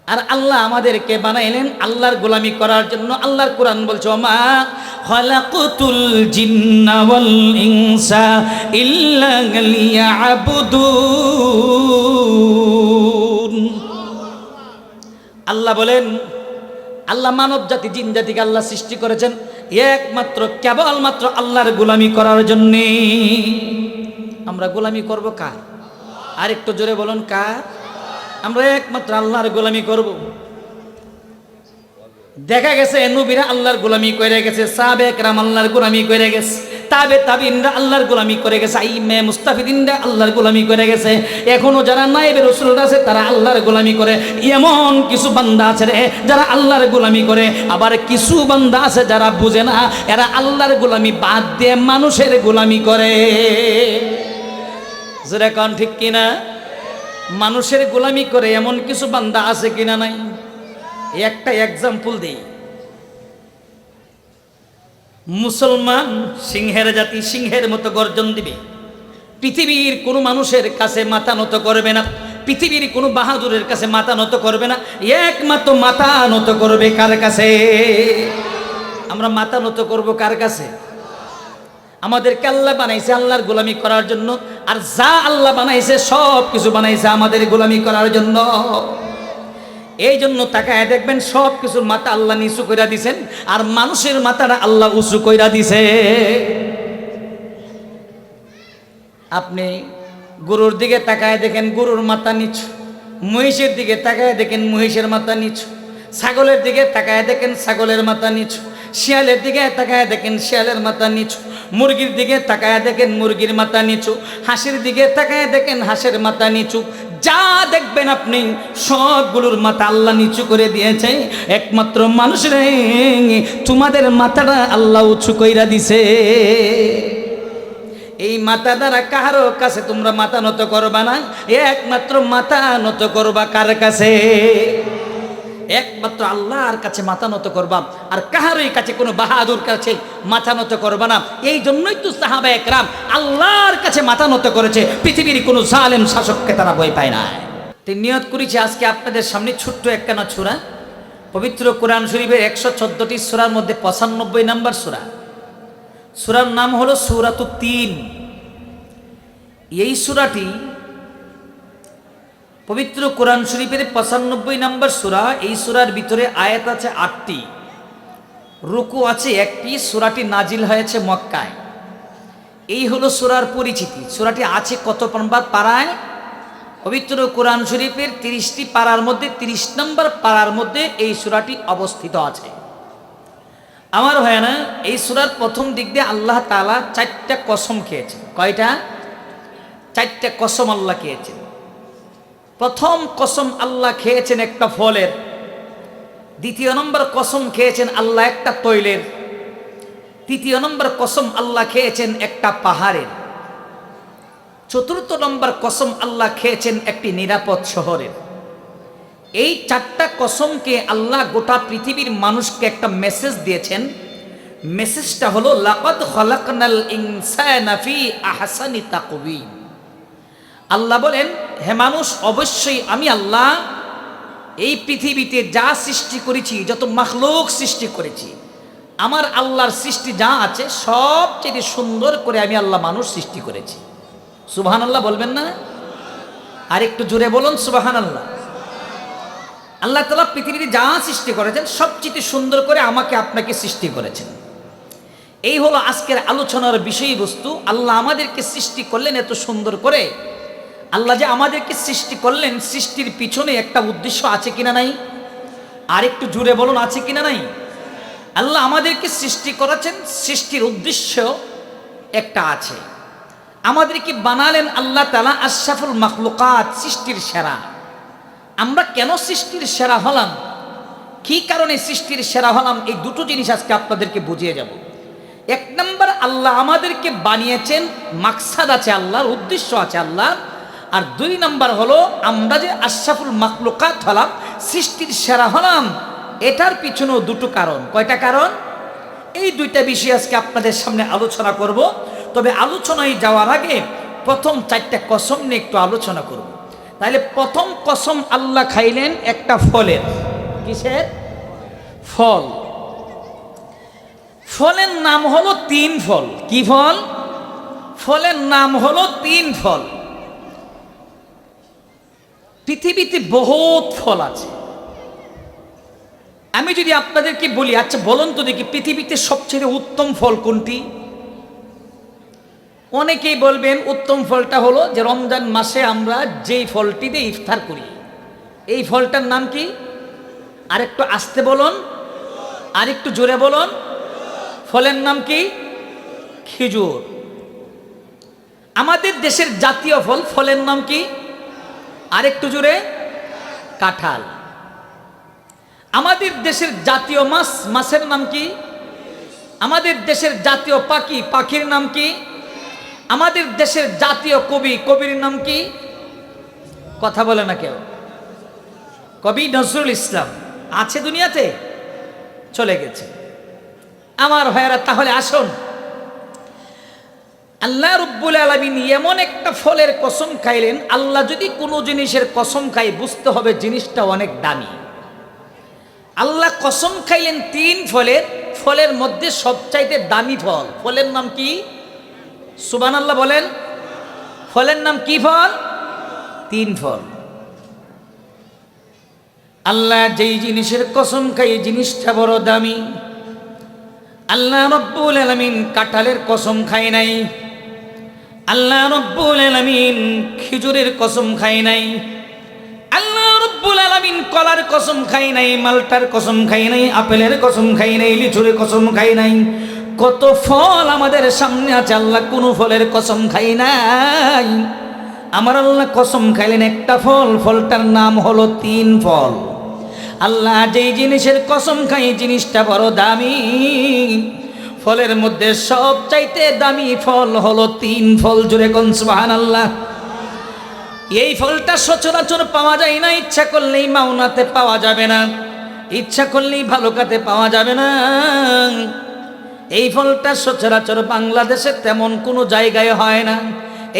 আর আল্লাহ আমাদেরকে বানাইলেন আল্লাহর গোলামি করার জন্য। আল্লাহর কোরআন বলছে, মা খালাকুতুল জিন্না ওয়াল ইনসা ইল্লা লিয়াবুদুন। আল্লাহ বলেন, আল্লাহ মানব জাতি জিন জাতিকে আল্লাহ সৃষ্টি করেছেন একমাত্র কেবলমাত্র আল্লাহর গোলামি করার জন্যে। আমরা গোলামি করব কার? আর একটু জোরে বলুন, কার? আমরা একমাত্র আল্লাহর গোলামি করব। দেখা গেছে নবীরা আল্লাহর গোলামি করে গেছে, সাহাবে কেরাম আল্লাহর গোলামি করে গেছে, তাবে তাবিনরা আল্লাহর গোলামি করে গেছে, আইমে মুস্তাফিদিনরা আল্লাহর গোলামি করে গেছে। এখনো যারা নায়েবে রাসূলরা আছে তারা আল্লাহর গোলামি করে। এমন কিছু বান্দা আছে রে যারা আল্লাহর গোলামি করে, আবার কিছু বান্দা আছে যারা বুঝে না, এরা আল্লাহর গোলামি বাদ দিয়ে মানুষের গোলামি করে। যারা কোন ঠিক কিনা? মানুষের গোলামি করে এমন কিছু বান্দা আছে কিনা নাই? একটা এক্সাম্পল দেই। মুসলমান সিংহের জাতি, সিংহের মতো গর্জন দিবে, পৃথিবীর কোনো মানুষের কাছে মাথা নত করবে না, পৃথিবীর কোনো বাহাদুরের কাছে মাথা নত করবে না, একমাত্র মাথা নত করবে কার কাছে? আমরা মাথা নত করব কার কাছে? আমাদেরকে আল্লাহ বানাইছে আল্লাহর গোলামি করার জন্য, আর যা আল্লাহ বানাইছে সব কিছু বানাইছে আমাদের গোলামি করার জন্য। এই জন্য তাকায় দেখবেন সব কিছুর মাথা আল্লাহ নিচু কইরা দিছেন, আর মানুষের মাথাটা আল্লাহ উঁচু কইরা দিছে। আপনি গরুর দিকে তাকায় দেখেন গরুর মাথা নিচু, মহিষের দিকে তাকায় দেখেন মহিষের মাথা নিচু, ছাগলের দিকে তাকায় দেখেন ছাগলের মাথা নিচু, শিয়ালের দিকে তাকায় দেখেন শিয়ালের মাথা নিচু, মুরগির দিকে তাকায় দেখেন মুরগির মাথা নিচু, হাঁসের দিকে তাকায় দেখেন হাঁসের মাথা নিচু। যা দেখবেন আপনি সবগুলোর মাথা আল্লাহ নিচু করে দিয়েছে, একমাত্র মানুষের তোমাদের মাথাটা আল্লাহ উঁচু কইরা দিছে। এই মাথা দ্বারা কারো কাছে তোমরা মাথা নত করবা না, একমাত্র মাথা নত করবা কার কাছে? একমাত্র আল্লাহর কাছে মাথা নত করবা, আর কাহারই কাছে কোনো বাহাদুর কাছে মাথা নত করবা না। এই জন্যই তো সাহাবায়ে কেরাম আল্লাহর কাছে মাথা নত করেছে, পৃথিবীর কোনো জালেম শাসককে তারা ভয় পায় না। তাই নিয়ত করেছি আজকে আপনাদের সামনে ছোট্ট একখানা সূরা, পবিত্র কোরআন শরীফের 114টি সূরার মধ্যে 95 নম্বর সূরা। সূরার নাম হলো সূরাতুত তিন। এই সূরাটি পবিত্র কোরআন শরীফের 95 নম্বর সূরা। এই সূরার ভিতরে আয়াত আছে 8টি, রুকু আছে 1টি। সূরাটি নাজিল হয়েছে মক্কায়। এই হলো সূরার পরিচিতি। সূরাটি আছে কত নম্বর পারায়? পবিত্র কোরআন শরীফের 30টি পারার মধ্যে 30 নম্বর পারার মধ্যে এই সূরাটি অবস্থিত আছে। আমার ভাইয়ানা, এই সূরার প্রথম দিক দিয়ে আল্লাহ তাআলা 4টা কসম খেয়েছেন। কয়টা? 4টা কসম আল্লাহ খেয়েছেন। প্রথম কসম আল্লাহ খেয়েছেন একটা ফলের, দ্বিতীয় নম্বর কসম খেয়েছেন আল্লাহ একটা তৈলের, তৃতীয় নম্বর কসম আল্লাহ খেয়েছেন একটা পাহাড়ের, চতুর্থ নম্বর কসম আল্লাহ খেয়েছেন একটি নিরাপদ শহরের। এই 4টা কসমকে আল্লাহ গোটা পৃথিবীর মানুষকে একটা মেসেজ দিয়েছেন। মেসেজটা হলো লাকাদ খালাকনাল ইনসানা ফি আহসানি তাকওয়িম। আল্লাহ বলেন, হে মানুষ, অবশ্যই আমি আল্লাহ এই পৃথিবীতে যা সৃষ্টি করেছি, যত মাখলুক সৃষ্টি করেছি, আমার আল্লাহর সৃষ্টি যা আছে সবচেয়ে সুন্দর করে আমি আল্লাহ মানুষ সৃষ্টি করেছি। সুবহানাল্লাহ বলবেন না? আর একটু জোরে বলুন সুবহানাল্লাহ। আল্লাহ তাআলা পৃথিবীতে যা সৃষ্টি করেছেন সবচেয়ে সুন্দর করে আমাকে আপনাকে সৃষ্টি করেছেন। এই হলো আজকের আলোচনার বিষয়বস্তু। আল্লাহ আমাদেরকে সৃষ্টি করলেন এত সুন্দর করে। আল্লাহ যে আমাদেরকে সৃষ্টি করলেন, সৃষ্টির পিছনে একটা উদ্দেশ্য আছে কিনা নাই? আর একটু জুড়ে বলুন, আছে কিনা নাই? আল্লাহ আমাদেরকে সৃষ্টি করেছেন, সৃষ্টির উদ্দেশ্য একটা আছে। আমাদেরকে বানালেন আল্লাহ তাআলা আশরাফুল মাখলুকাত, সৃষ্টির সেরা। আমরা কেন সৃষ্টির সেরা হলাম, কি কারণে সৃষ্টির সেরা হলাম, এই দুটো জিনিস আজকে আপনাদেরকে বুঝিয়ে যাব। 1 নম্বর, আল্লাহ আমাদেরকে বানিয়েছেন, মাকসাদ আছে আল্লাহর, উদ্দেশ্য আছে আল্লাহর। আর 2 নম্বর হলো আমরা যে আশরাফুল মাখলুকাত হলাম, সৃষ্টির সেরা হলাম, এটার পিছনেও দুটো কারণ। কয়টা কারণ? এই 2টা বিষয় আজকে আপনাদের সামনে আলোচনা করব। তবে আলোচনায় যাওয়ার আগে প্রথম 4টা কসম নিয়ে একটু আলোচনা করব। তাহলে প্রথম কসম আল্লাহ খাইলেন একটা ফলের। কিসের ফল? ফলের নাম হলো তিন ফল। কি ফল? ফলের নাম হলো তিন ফল। পৃথিবীতে বহুত ফল আছে। আমি যদি আপনাদেরকে বলি, আচ্ছা বলুন তো দেখি পৃথিবীতে সবচেয়ে উত্তম ফল কোনটি? অনেকেই বলবেন উত্তম ফলটা হলো যে রমজান মাসে আমরা যেই ফলটি দিয়ে ইফতার করি, এই ফলটার নাম কি? আরেকটু আস্তে বলুন, আরেকটু জোরে বলুন। ফলের নাম কি? খেজুর। আমাদের দেশের জাতীয় ফল, ফলের নাম কি? আরেকটু জোরে। কাঁঠাল। আমাদের দেশের জাতীয় মাছ, মাছের নাম কি? আমাদের দেশের জাতীয় পাখি, পাখির নাম কি? আমাদের দেশের জাতীয় কবি, কবির নাম কি? কথা বলে না কেউ। কবি নজরুল ইসলাম আছে দুনিয়াতে? চলে গেছে। আমার ভাইয়েরা, তাহলে আসুন, আল্লাহ রাব্বুল আলামিন এমন একটা ফলের কসম খাইলেন। আল্লাহ যদি কোনো জিনিসের কসম খায়, বুঝতে হবে জিনিসটা অনেক দামি। আল্লাহ কসম খাইলেন তিন ফলের, ফলের মধ্যে সবচাইতে দামি ফল, ফলের নাম কি? সুবহানাল্লাহ বলেন। ফলের নাম কি ফল? তিন ফল। আল্লাহ যেই জিনিসের কসম খায় জিনিসটা বড় দামি। আল্লাহ রাব্বুল আলামিন কাঁঠালের কসম খায় নাই, আল্লাহ রাব্বুল আলামিন খেজুরের কসম খায় নাই, আল্লাহ রাব্বুল আলামিন কলার কসম খায় নাই, মালটার কসম খায় নাই, আপেলের কসম খায় নাই, লিচুর কসম খায় নাই। কত ফল আমাদের সামনে আছে, আল্লাহ কোনো ফলের কসম খায় নাই। আমার আল্লাহ কসম খাইলেন একটা ফল, ফলটার নাম হলো তিন ফল। আল্লাহ যেই জিনিসের কসম খাই জিনিসটা বড় দামি। ফলের মধ্যে সবচাইতে দামি ফল হলো তিন ফল। জোরে কোন সুবহানাল্লাহ। এই ফলটা সচরাচর পাওয়া যায় না, ইচ্ছা করলেই মাওনাতে পাওয়া যাবে না, ইচ্ছা করলেই ভালুকাতে পাওয়া যাবে না। এই ফলটা সচরাচর বাংলাদেশে তেমন কোনো জায়গায় হয় না।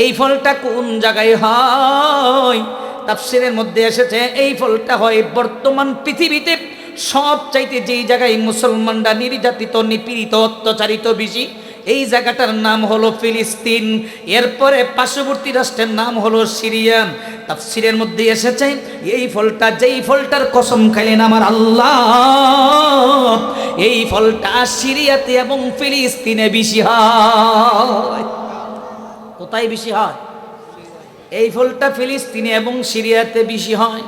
এই ফলটা কোন জায়গায় হয়? তাফসীরের মধ্যে এসেছে এই ফলটা হয় বর্তমান পৃথিবীতে সবচাইতে যেই জায়গায় মুসলমানরা নির্যাতিত, নিপীড়িত, অত্যাচারিত বেশি, এই জায়গাটার নাম হলো ফিলিস্তিন। এরপরে পার্শ্ববর্তী রাষ্ট্রের নাম হলো সিরিয়া। তাফসীরের মধ্যে এসেছে এই ফলটা, যেই ফলটার কসম খাইলেন আমার আল্লাহ, এই ফলটা সিরিয়াতে এবং ফিলিস্তিনে বেশি হয়। কোথায় বেশি হয়? এই ফলটা ফিলিস্তিনে এবং সিরিয়াতে বেশি হয়।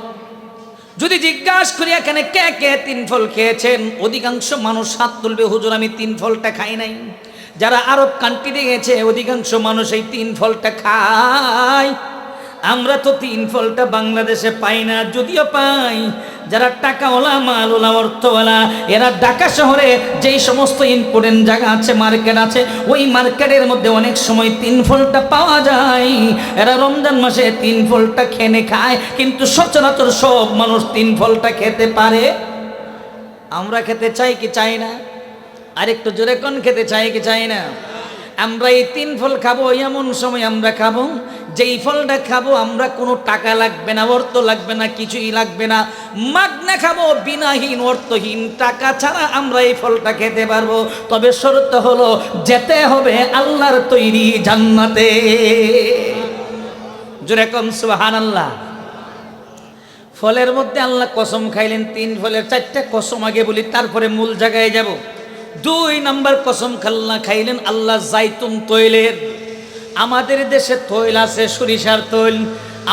যদি জিজ্ঞাসা করি এখানে কে কে তিন ফল খেয়েছেন, অধিকাংশ মানুষ হাত তুলবে, হুজুর আমি তিন ফলটা খাই নাই। যারা আরব কান্ট্রিতে গেছে অধিকাংশ মানুষ এই তিন ফলটা খায়। আমরা তো তিন ফলটা বাংলাদেশে পাই না, যদিও পাই যারা টাকাওয়ালা, মালওয়ালা, অর্থওয়ালা, এরা ঢাকা শহরে যেই সমস্ত ইম্পর্টেন্ট জায়গা আছে, মার্কেট আছে, ওই মার্কেটের মধ্যে অনেক সময় তিন ফলটা পাওয়া যায়। এরা রমজান মাসে তিন ফলটা খেনে খায়, কিন্তু সচরাচর সব মানুষ তিন ফলটা খেতে পারে। আমরা খেতে চাই কি চাই না? আরেকটু জোরে কোন খেতে চাই কি চাই না? আমরা এই তিন ফল খাবো, এমন সময় আমরা খাবো যেই ফলটা খাবো আমরা কোনো টাকা লাগবে না, অর্থ লাগবে না, কিছুই লাগবে না, মাগনা খাবো, বিনাহীন, অর্থহীন, টাকা ছাড়া আমরা এই ফলটা খেতে পারবো। তবে শর্ত হলো যেতে হবে আল্লাহর তৈরি জান্নাতে। জোরে কোন সুবহানাল্লাহ। ফলের মধ্যে আল্লাহ কসম খাইলেন তিন ফলের। চারটা কসম আগে বলি, তারপরে মূল জায়গায় যাব। 2 নম্বর কসম খাইলেন আল্লাহ জাইতুন তৈলের। আমাদের দেশে তৈল আছে সরিষার তৈল,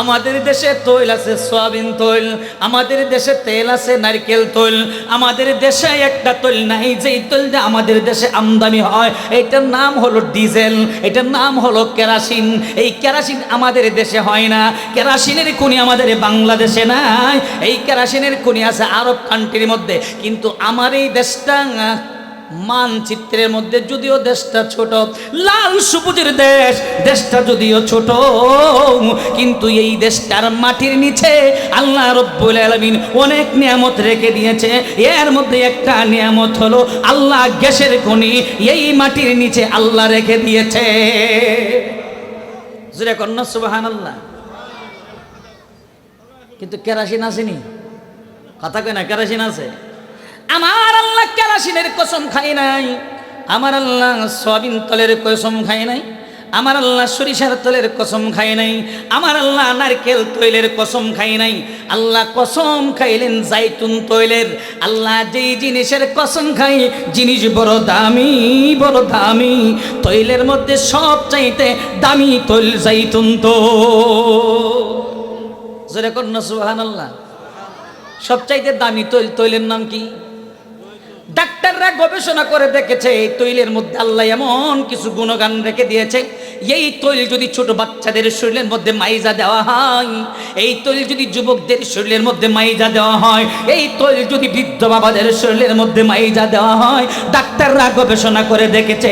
আমাদের দেশে তৈল আছে সয়াবিন তৈল, আমাদের দেশে তেল আছে নারকেল তৈল। আমাদের দেশে একটা তৈল নাই যেই তৈলটা আমাদের দেশে আমদানি হয়, এইটার নাম হলো ডিজেল, এটার নাম হলো কেরাসিন। এই কেরাসিন আমাদের দেশে হয় না, কেরাসিনের খনি আমাদের বাংলাদেশে নাই, এই কেরাসিনের খনি আছে আরব কান্ট্রির মধ্যে। কিন্তু আমার এই দেশটা মানচিত্রের মধ্যে যদিও দেশটা ছোট, লাল সবুজের দেশ, দেশটা যদিও ছোট, কিন্তু এই দেশটার মাটির নিচে আল্লাহ রব্বুল আলামিন অনেক নিয়ামত রেখে দিয়েছে। এর মধ্যে একটা নিয়ামত হলো আল্লাহ গ্যাসের খনি এই মাটির নিচে আল্লাহ রেখে দিয়েছে। জোরে কন্যা সুবহানাল্লাহ। কিন্তু কেরাসিন আসেনি, কথা কয় না, কেরাসিন আছে। আমার আল্লাহ কেরাসিনের কসম খাই নাই, আমার আল্লাহ সয়াবিন তেলের কসম খাই নাই, আমার আল্লাহ সরিষার তেলের কসম খাই নাই, আমার আল্লাহ নারকেল তৈলের কসম খাই নাই। আল্লাহ কসম খাইলেন জাইতুন তৈলের। আল্লাহ যেই জিনিসের কসম খাই, জিনিস বড় দামি, বড় দামি। তৈলের মধ্যে সবচাইতে দামি তৈল জাইতুন তো। জোরে কন্যা সুবহানাল্লাহ। সবচাইতে দামি তৈল, তৈলের নাম কি? ডাক্তাররা গবেষণা করে দেখেছে এই তৈলের মধ্যে আল্লাহ এমন কিছু গুণগান রেখে দিয়েছে। এই তৈল যদি ছোট বাচ্চাদের শরীরের মধ্যে মাইজা দেওয়া হয়, এই তৈল যদি যুবকদের শরীরের মধ্যে মাইজা দেওয়া হয়, এই তৈল যদি বৃদ্ধ বাবাদের শরীরের মধ্যে মাইজা দেওয়া হয়, ডাক্তাররা গবেষণা করে দেখেছে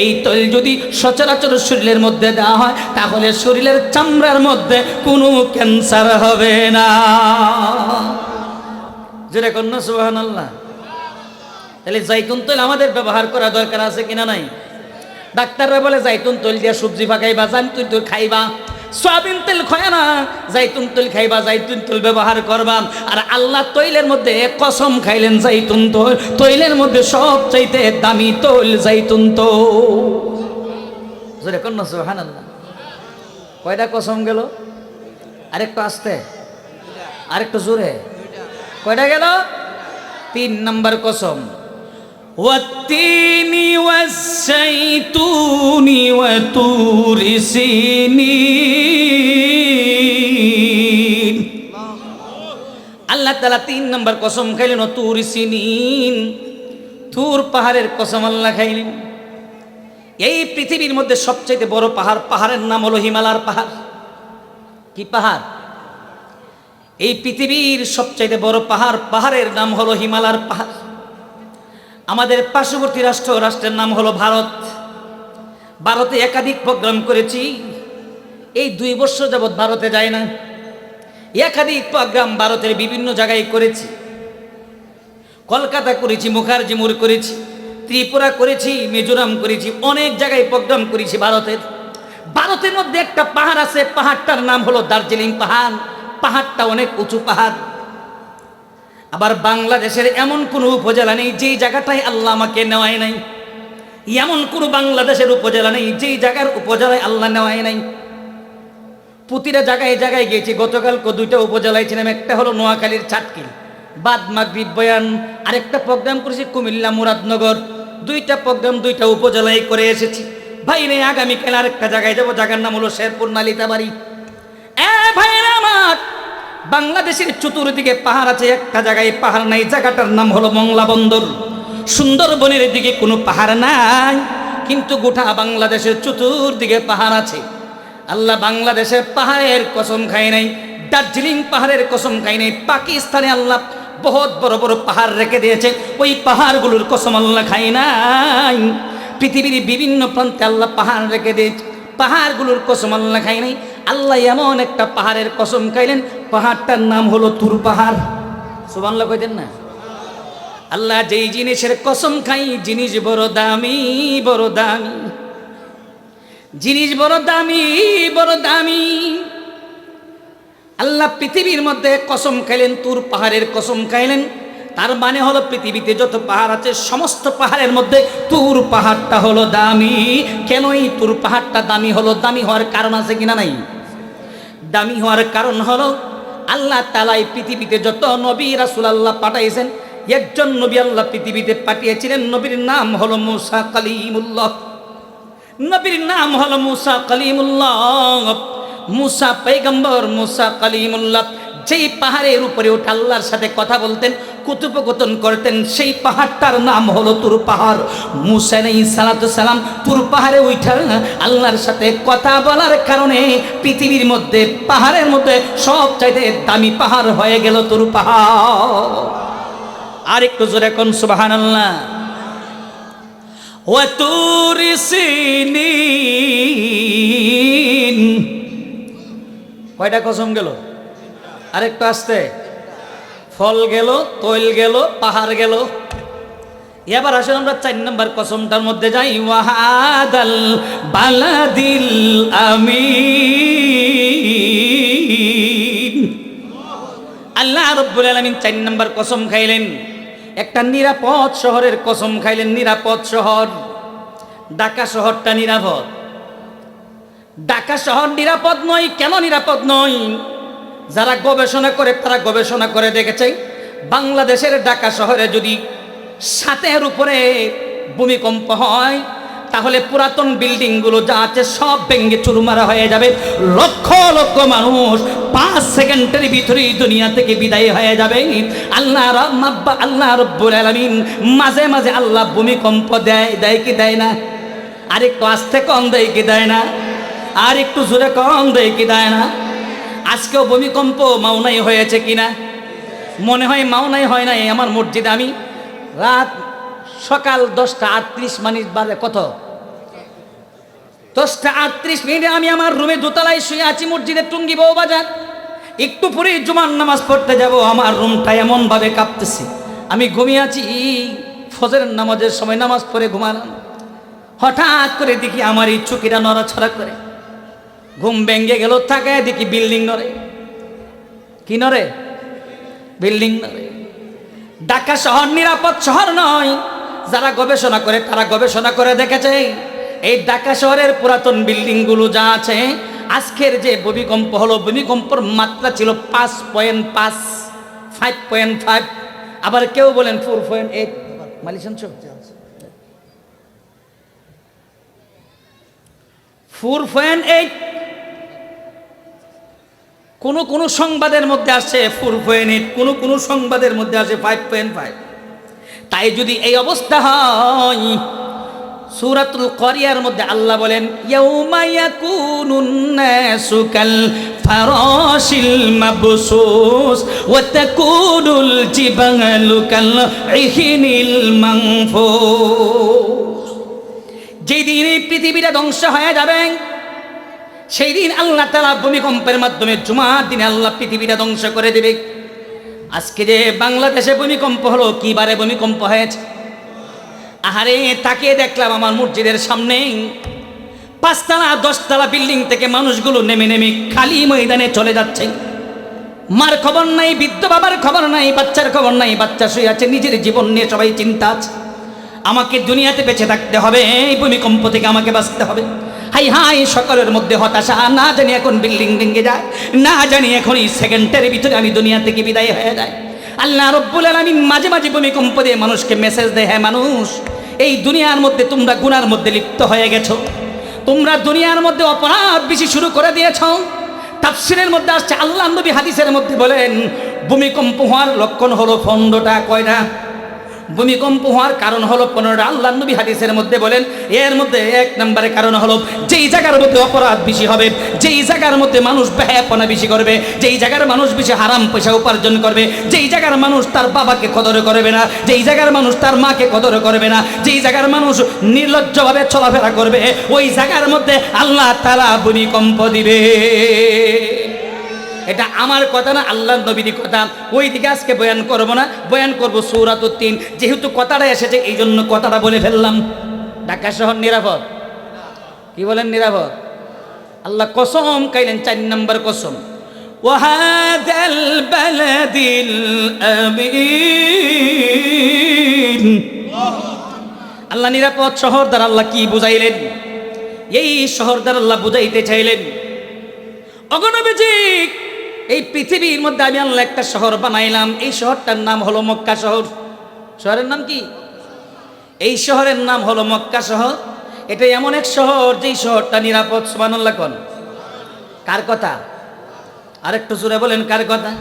এই তৈল যদি সচরাচর শরীরের মধ্যে দেওয়া হয়, তাহলে শরীরের চামড়ার মধ্যে কোনো ক্যান্সার হবে না। যেটা কন্যা সুবহানাল্লাহ। তাহলে জাইতুন তেল আমাদের ব্যবহার করা দরকার আছে কিনা নাই? ডাক্তাররা বলে জাইতুন তেল দিয়ে সবজি পাকাইবা, জাইতুন তেল খাইবা, সয়াবিন তেল খায় না, জাইতুন তেল খাইবা, জাইতুন তেল ব্যবহার করবা। আর আল্লাহ তৈলের মধ্যে কসম খাইলেন জাইতুন তেল, তৈলের মধ্যে সবচাইতে দামি তৈল জাইতুন তেল। জোরে কন্যা সুবহানাল্লাহ। কয়টা কসম গেল? আরেকটু আস্তে, আরেকটু জোরে। কয়টা গেল? 3 নম্বর কসম। ওয়াত্তিনি ওয়াস-শাইতুনি ওয়া তুরি সিনিন। আল্লাহ তাআলা 3 নম্বর কসম খাইলেন, ও তুরি সিনিন, তুর পাহাড়ের কসম আল্লাহ খাইলেন। এই পৃথিবীর মধ্যে সবচেয়ে বড় পাহাড়, পাহাড়ের নাম হলো হিমালয়ের পাহাড়। কি পাহাড়? এই পৃথিবীর সবচেয়ে বড় পাহাড়, পাহাড়ের নাম হলো হিমালয়ের পাহাড়। আমাদের পার্শ্ববর্তী রাষ্ট্রের নাম হলো ভারত। ভারতে একাধিক প্রোগ্রাম করেছি, এই 2 বছর যাবৎ ভারতে যায় না। একাধিক প্রোগ্রাম ভারতের বিভিন্ন জায়গায় করেছি। কলকাতা করেছি, মুখার্জিমুর করেছি, ত্রিপুরা করেছি, মিজোরাম করেছি, অনেক জায়গায় প্রোগ্রাম করেছি ভারতের। ভারতের মধ্যে একটা পাহাড় আছে, পাহাড়টার নাম হলো দার্জিলিং পাহাড়। পাহাড়টা অনেক উঁচু পাহাড়। আবার বাংলাদেশের এমন কোনো উপজেলা নেই যেই জায়গাটায় আল্লাহ আমাকে নেওয়ায় নাই। এমন কোনো বাংলাদেশের উপজেলা নেই যেই জায়গার উপজেলায় আল্লাহ নেওয়ায় নাই। প্রতিটা জায়গায় জায়গায় গিয়েছি। গতকালকে 2টা উপজেলায় ছিলাম, একটা হলো নোয়াখালীর চাটকিল, বাদ মাগরিব বয়ান, আরেকটা প্রোগ্রাম করেছি কুমিল্লা মুরাদনগর। 2টা প্রোগ্রাম 2টা উপজেলায় করে এসেছি। ভাই রে, আগামীকাল আরেকটা জায়গায় যাবো, জায়গার নাম হলো শেরপুর নালিতাবাড়ি। ভাইরা আমার, বাংলাদেশের চতুর্দিকে পাহাড় আছে, একটা জায়গায় পাহাড় নাই, জায়গাটার নাম হলো মংলা বন্দর। সুন্দরবনের দিকে কোনো পাহাড় নাই, কিন্তু গোটা বাংলাদেশের চতুর্দিকে পাহাড় আছে। আল্লাহ বাংলাদেশের পাহাড়ের কসম খায় নাই, দার্জিলিং পাহাড়ের কসম খায় নাই। পাকিস্তানে আল্লাহ বহুত বড় বড় পাহাড় রেখে দিয়েছে, ওই পাহাড়গুলোর কসম আল্লাহ খায় নাই। পৃথিবীর বিভিন্ন প্রান্তে আল্লাহ পাহাড় রেখে দিয়েছে, পাহাড়গুলোর কসম আল্লাহ খায় নাই। আল্লাহ এমন একটা পাহাড়ের কসম খাইলেন, পাহাড়টার নাম হলো তুর পাহাড়। সুবহানাল্লাহ কইতেন না? আল্লাহ যেই জিনিসের কসম খাই, জিনিস বড় দামি, বড় দামি, জিনিস বড় দামি, বড় দামি। আল্লাহ পৃথিবীর মধ্যে কসম খাইলেন, তুর পাহাড়ের কসম খাইলেন। তার মানে হলো পৃথিবীতে যত পাহাড় আছে সমস্ত পাহাড়ের মধ্যে তুর পাহাড়টা হলো দামি। কেন এই তুর পাহাড়টা দামি হলো? দামি হওয়ার কারণ আছে কিনা নাই? দামি হওয়ার কারণ হলো আল্লাহ তাআলা এই পৃথিবীতে যত নবী রাসূল আল্লাহ পাঠাইছেন, একজন নবী আল্লাহ পৃথিবীতে পাঠিয়েছিলেন, নবীর নাম হলো মুসা কালিমুল্লাহ। নবীর নাম হলো মুসা কালিমুল্লাহ। মুসা পয়গম্বর, মুসা কালিমুল্লাহ। যেই পাহাড়ের উপরে উঠে আল্লাহর সাথে কথা বলতেন, কথোপকথন করতেন, সেই পাহাড়টার নাম হলো তুর পাহাড়। মুসা আলাইহিস সালাম তুর পাহাড়ে উঠা আল্লাহর সাথে কথা বলার কারণে পৃথিবীর মধ্যে পাহাড়ের মধ্যে সবচাইতে দামি পাহাড় হয়ে গেল তুর পাহাড়। আর একটু জোরে কোন সুবহানাল্লাহ। ওয়া তুরি সিনিন। কয়টা কসম গেল? আরেকটু আসতে। ফল গেল, তৈল গেল, পাহাড় গেল। এবার আসলে আমরা 4 নম্বর কসমটার মধ্যে যাই। ওয়াহাদাল বালাদিল আমিন। আল্লাহ রাব্বুল আলামিন 4 নম্বর কসম খাইলেন, একটা নিরাপদ শহরের কসম খাইলেন। নিরাপদ শহর, ঢাকা শহরটা নিরাপদ। ঢাকা শহর নিরাপদ নয়। কেন নিরাপদ নয়? যারা গবেষণা করে তারা গবেষণা করে দেখেছে, বাংলাদেশের ঢাকা শহরে যদি 7-এর উপরে ভূমিকম্প হয় তাহলে পুরাতন বিল্ডিংগুলো যা আছে সব ভেঙে চুরমারা হয়ে যাবে। লক্ষ লক্ষ মানুষ 5 সেকেন্ডের ভিতরেই দুনিয়া থেকে বিদায় হয়ে যাবে। আল্লাহ রাব্বুল আলামিন মাঝে মাঝে আল্লাহ ভূমিকম্প দেয় কি দেয় না? আর একটু আস্তে কম দেয় কি দেয় না? আর একটু জোরে কম দেয় কি দেয় না? আজকেও ভূমিকম্প মাওনাই হয়েছে কিনা? মনে হয় মাওনাই হয় নাই। আমার মসজিদে আমি সকাল 10:38 বাজে, কত 10:38 আমি আমার রুমে দোতলায় শুয়ে আছি, মসজিদের টুঙ্গি বউবাজার। একটু পরে জুমার নামাজ পড়তে যাব, আমার রুমটা এমন ভাবে কাঁপতেছে। আমি ঘুমিয়ে আছি, ফজরের নামাজের সময় নামাজ পড়ে ঘুমালাম। হঠাৎ করে দেখি আমার এই চুকিটা নড়াছড়া করে, ঘুম ভেঙে গেল। তাকায় দেখি বিল্ডিং নড়ে। কি নড়ে? বিল্ডিং নড়ে। ঢাকা শহর নিরাপদ শহর নয়। যারা গবেষণা করে তারা গবেষণা করে দেখেছে, এই ঢাকা শহরের পুরাতন বিল্ডিংগুলো যা আছে, আজকের যে ভূমিকম্প হলো, ভূমিকম্পর মাত্রা ছিল 5.5, 5.5, আবার কেউ বলেন 4.8। মালিশন 4.8। কোন সংবাদের মধ্যে আসছে 4.8, কোন সংবাদের মধ্যে আসে 5.5। তাই যদি এই অবস্থা হয়, সূরাতুল কারিয়ার মধ্যে আল্লাহ বলেন, ইয়াউমা ইয়াকুনুন নাসু কাল ফারাশিল মাবসুস ওয়া তাকুনুল জিবালু কাল ইহিনিল মানফুস। যেদিন এই পৃথিবীটা ধ্বংস হয়ে যাবে, সেই দিন আল্লাহ তাআলা ভূমিকম্পের মাধ্যমে জুমার দিনে আল্লাহ পৃথিবীটা ধ্বংস করে দেবে। আজকে যে বাংলাদেশে ভূমিকম্প হলো, কি বারে ভূমিকম্প হয়েছে? আহারে, তাকিয়ে দেখলাম আমার মসজিদের সামনে 5তলা 10তলা বিল্ডিং থেকে মানুষগুলো নেমে নেমে খালি ময়দানে চলে যাচ্ছে। মার খবর নাই, বৃদ্ধ বাবার খবর নাই, বাচ্চার খবর নাই। বাচ্চা শুয়ে আছে, নিজের জীবন নিয়ে সবাই চিন্তা আছে। আমাকে দুনিয়াতে বেঁচে থাকতে হবে, এই ভূমিকম্প থেকে আমাকে বাঁচতে হবে। হাই হাই, সকলের মধ্যে হতাশা। না জানি এখন বিল্ডিং ভেঙে যায়, না জানি এখন এই সেকেন্ডের ভিতরে আমি দুনিয়া থেকে বিদায় হয়ে যায়। আল্লাহ রাব্বুল আলামিন মাঝে মাঝে ভূমিকম্প দিয়ে মানুষকে মেসেজ দেয়, হ্যাঁ মানুষ, এই দুনিয়ার মধ্যে তোমরা গুনার মধ্যে লিপ্ত হয়ে গেছো, তোমরা দুনিয়ার মধ্যে অপরাধ বেশি শুরু করে দিয়েছ। তাফসীরের মধ্যে আসছে, আল্লাহ নবী হাদিসের মধ্যে বলেন, ভূমিকম্প হওয়ার লক্ষণ হলো 15টা। কয়টা? ভূমিকম্প হওয়ার কারণ হলো 15টা। আল্লাহ নবী হাদিসের মধ্যে বলেন, এর মধ্যে 1 নম্বরে কারণ হলো, যেই জায়গার মধ্যে অপরাধ বেশি হবে, যেই জায়গার মধ্যে মানুষ বেহায়াপনা বেশি করবে, যেই জায়গার মানুষ বেশি হারাম পয়সা উপার্জন করবে, যেই জায়গার মানুষ তার বাবাকে কদর করবে না, যেই জায়গার মানুষ তার মাকে কদর করবে না, যেই জায়গার মানুষ নির্লজ্জভাবে চলাফেরা করবে, ওই জায়গার মধ্যে আল্লাহ তাআলা ভূমিকম্প দিবে। এটা আমার কথা না, আল্লাহর নবীর কথা। ওই দিকে আজকে বয়ান করব না, বয়ান করব সূরাতুত তিন। যেহেতু কথাটা এসেছে এই জন্য কথাটা বলে ফেললাম। ঢাকা শহর নিরাপদ? কি বলেন নিরাপদ? আল্লাহ কসম খাইলেন, 4 নম্বর কসম, ওয়াহাদাল বালাদিল আমিন। আল্লাহ নিরাপদ শহর দ্বারা আল্লাহ কি বুঝাইলেন? এই শহর দ্বারা আল্লাহ বুঝাইতে চাইলেন, অগণবিজি, এই পৃথিবীর মধ্যে আমি আল্লাহ একটা শহর বানাইলাম। এই শহরটার নাম হলো মক্কা শহর। শহরের নাম কি? এই শহরের নাম হলো মক্কা শহর। এটা এমন এক শহর যেই শহরটা নিরাপদ। সুবহানাল্লাহ কোন? কার কথা? আরেকটু জোরে বলেন, কার কথা?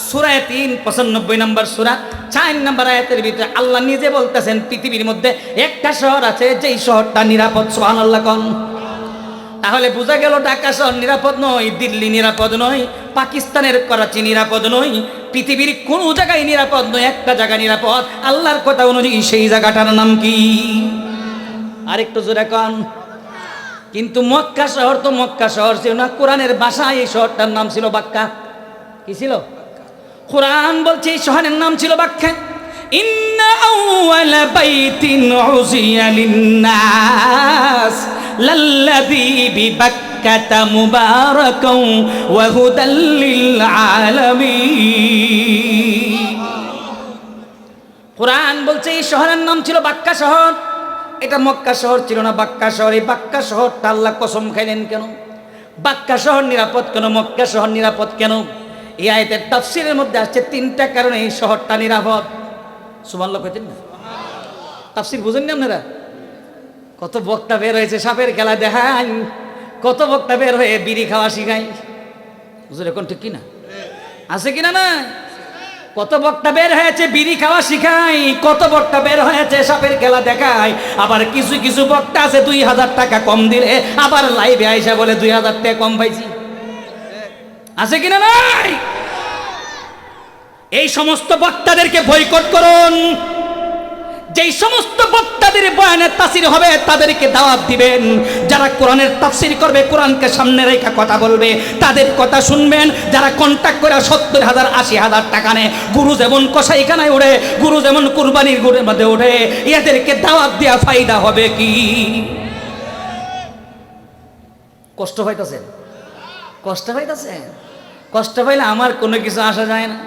সূরা ৩ 95 নম্বর সূরা 4 নম্বর আয়াতের ভিতরে আল্লাহ নিজে বলতেছেন, পৃথিবীর মধ্যে একটা শহর আছে যেই শহরটা নিরাপদ। সুবহানাল্লাহ কোন? তাহলে বোঝা গেল ঢাকা শহর নিরাপদ নয়, দিল্লি নিরাপদ নয়, পাকিস্তানের করাচি নিরাপদ নয়, পৃথিবীর কোন জায়গায় নিরাপদ নয়। একটা জায়গা নিরাপদ, আল্লাহর কথা অনুযায়ী। সেই জায়গাটার নাম কি? আরেকটু জোরে কন। কিন্তু মক্কা শহর তো মক্কা শহর ছিল না, কোরআনের ভাষায় এই শহরটার নাম ছিল বাক্কা। কি ছিল? কোরআন বলছে এই শহরের নাম ছিল বাক্কা। ইন্না আউয়ালা বাইতিন উযিয়া লিন-নাস লাল্লাযী বিবাক্কা বাক্কাতা মুবারাকাও ওয়া হুদাল লিল আলামিন। কোরআন বলছে এই শহরের নাম ছিল বাক্কা শহর। এটা মক্কা শহর ছিল না, বাক্কা শহর। এই বাক্কা শহরটা আল্লাহ কসম খাইলেন কেন? বাক্কা শহর নিরাপদ কেন, মক্কা শহর নিরাপদ কেন? এই আয়াতের তাফসীরের মধ্যে আসছে তিনটা কারণে এই শহরটা নিরাপদ। সুবহানাল্লাহ কইতেন না? তাফসীর বুঝেন না আপনারা? কত বক্তা বের হয়েছে সাপের খেলা দেখায়, কত বক্তা বের হয়ে বিড়ি খাওয়া শিখায়। বুঝলেন এখন ঠিক কিনা? আছে কিনা না? কত বক্তা বের হয়েছে বিড়ি খাওয়া শিখায়, কত বক্তা বের হয়েছে সাপের খেলা দেখায়। আবার কিছু কিছু বক্তা আছে 2000 টাকা কম দিলে আবার লাইভে আইসা বলে 2000 টাকা কম পাইছি। আছে কিনা নাই? এই সমস্ত বক্তাদেরকে বয়কট করুন। যেই সমস্ত বক্তাদের বয়ানের তাফসীর হবে তাদেরকে দাওয়াত দিবেন। যারা কোরআনের তাফসীর করবে, কোরআনকে সামনে রেখে কথা বলবে, তাদের কথা শুনবেন। যারা কন্ট্যাক্ট করে 70,000 80,000 টাকা নেয়, গুরু যেমন কসাইখানায় ওঠে, গুরু যেমন কুরবানির গুড়ের মধ্যে ওঠে, এদেরকে দাওয়াত দেওয়া ফায়দা হবে কি? কষ্ট পাইতেছেন? কষ্ট পাইতেছেন? কষ্ট পাইলে আমার কোনো কিছু আসা যায় না,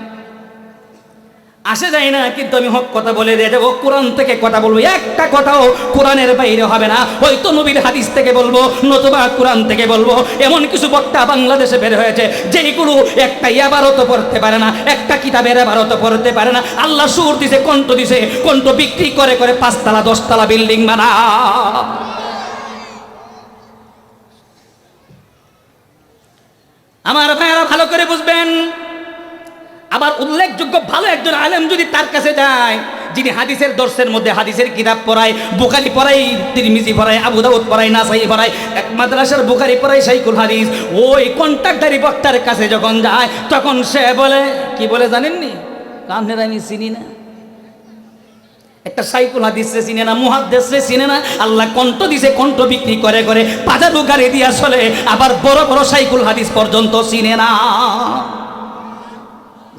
আসে যায় না। কিন্তু আমি হক কথা বলে দিয়ে যাবো, কোরআন থেকে কথা বলবো। একটা কথাও কোরআনের বাইরে হবে না। হয়তো নবীর হাদিস থেকে বলবো, নতুবা কোরআন থেকে বলবো। এমন কিছু বক্তা বাংলাদেশে বের হয়েছে যেগুলো একটা ইবারত পড়তে পারে না, একটা কিতাবের ইবারত পড়তে পারে না। আল্লাহ সুর দিছে, কণ্ঠ দিছে, কণ্ঠ বিক্রি করে করে 5 তলা 10 তলা বিল্ডিং বানা। আমার ভাইয়েরা ভালো করে বুঝবেন। আবার উল্লেখযোগ্য ভালো একজন আলেম যদি তার কাছে যায়, যিনি হাদিসের দর্শের মধ্যে হাদিসের কিতাব পড়ায়, বুখারী পড়ায়, তিরমিজি পড়ায়, আবু দাউদ পড়ায়, নাসাই পড়ায়, এক মাদ্রাসার বুখারী পড়ায় শাইখুল হাদিস, ওই কন্ট্রাক্টদারি বক্তার কাছে যখন যায় তখন সে বলে, কি বলে জানেননি? আপনারা আমি চিনি না, একটা শাইখুল হাদিসে চিনে না, মুহাদ্দিসে চিনে না। আল্লাহ কণ্ঠ দিছে, কণ্ঠ বিক্রি করে করে বাজারু গাড়ি দিয়া চলে, আবার বড় বড় শাইখুল হাদিস পর্যন্ত চিনে না।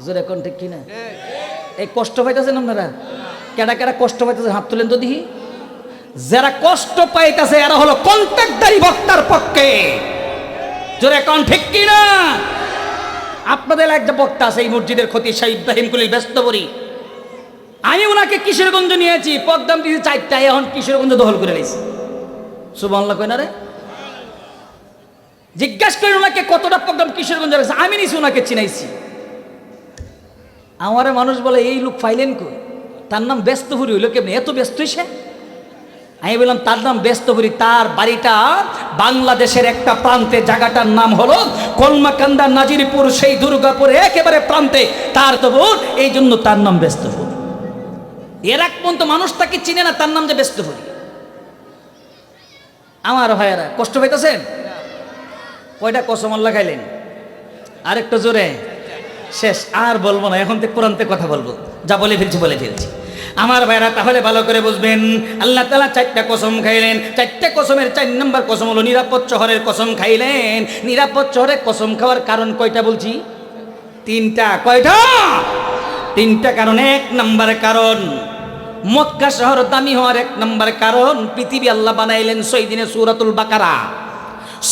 জোরে কোন ঠিক কিনা? এই কষ্ট পাইতেছেন আপনারা? কেডা কেডা কষ্ট পাইতেছে হাত তুলেন তো দেখি। যারা কষ্ট পাইতেছে এরা হলো কন্ট্রাক্টদারি বক্তার পক্ষে। জোরে কোন ঠিক কিনা? আপনাদের একটা বক্তা আছে এই মসজিদের খতিব শাহ ইব্রাহিম কুলিল ব্যস্তবরী। আমি ওনাকে কিশোরগঞ্জ নিয়েছি, পদ্মাম দিয়েছি 4টা, এখন কিশোরগঞ্জ দখল করে নিয়েছি। সুবহানাল্লাহ কই না রে? জিজ্ঞাসা করেন ওনাকে কতটা প্রোগ্রাম কিশোরগঞ্জ আছে। আমি নিছি, ওনাকে চিনাইছি। আমার মানুষ বলে এই লোক ফাইলেন কই? তার নাম ব্যস্তপুরী। হইল কেমনি? এত ব্যস্ত সে? আমি বললাম তার নাম ব্যস্তপুরী, তার বাড়িটা বাংলাদেশের একটা প্রান্তে, জায়গাটার নাম হলো কলমাকান্দা, নাজিরপুর, সেই দুর্গাপুরে একেবারে প্রান্তে তার তবুর, এই জন্য তার নাম ব্যস্তপুর। এর এক পর্যন্ত মানুষ তাকে চিনে না, তার নাম যে ব্যস্তপুরী। আমার ভাইয়েরা কষ্ট পাইতেছেন? কয়টা কসম আল্লাহ খাইলেন? আরেকটা জোরে। শেষ, আর বলবো না, এখন থেকে কোরআন থেকে কথা বলবো। যা বলে ফেলছি বলে ফেলছি। আমার ভাইরা তাহলে ভালো করে বুঝবেন, আল্লাহ তাআলা 4টা কসম খাইলেন। 4টা কসমের 4 নম্বর কসম হলো নিরাপদ শহরের কসম খাইলেন। নিরাপদ শহরের কসম খাওয়ার কারণ কয়টা বলছি? 3টা। কয়টা? 3টা কারণ। 1 নম্বর কারণ, মক্কা শহর দামি হওয়ার 1 নম্বর কারণ, পৃথিবী আল্লাহ বানাইলেন 6 দিনে। সূরাতুল বাকারা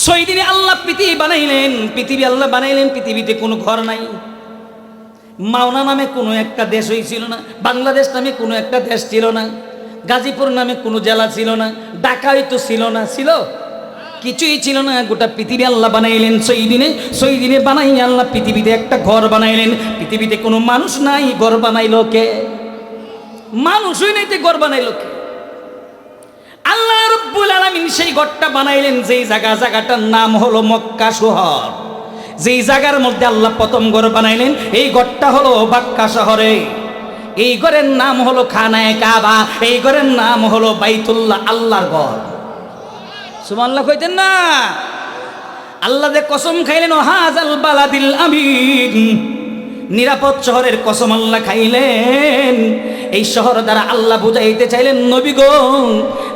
6 দিনে আল্লাহ পৃথিবী বানাইলেন। পৃথিবী আল্লাহ বানাইলেন, পৃথিবীতে কোনো ঘর নাই। মাওনা নামে কোনো একটা দেশই ছিল না, বাংলাদেশ নামে কোনো একটা দেশ ছিল না, গাজীপুর নামে কোনো জেলা ছিল না, ঢাকাই তো ছিল না, ছিল কিছুই ছিল না। গোটা পৃথিবী আল্লাহ বানাইলেন 6 দিনে। 6 দিনে বানাই আল্লাহ পৃথিবীতে একটা ঘর বানাইলেন। পৃথিবীতে কোনো মানুষ নাই, ঘর বানাইলো কে? মানুষই নাই, ঘর বানাইলো কে? আল্লাহ রাব্বুল আলামিন সেই ঘরটা বানাইলেন, যেই জায়গাটার নাম হলো মক্কা শহর। যেই জায়গার মধ্যে আল্লাহ প্রথম ঘর বানাইলেন, এই ঘরটা হলো বাক্কা শহরে। এই ঘরের নাম হলো খানায়ে কাবা, এই ঘরের নাম হলো বাইতুল্লাহ, আল্লাহর ঘর। সুবহানাল্লাহ কইতেন না? আল্লাহ যে কসম খাইলেন, হাযাল বালাদিল আমিন, নিরাপদ শহরের কসম আল্লাহ খাইলেন। এই শহর দ্বারা আল্লাহ বুঝাইতে চাইলেন, নবী গো,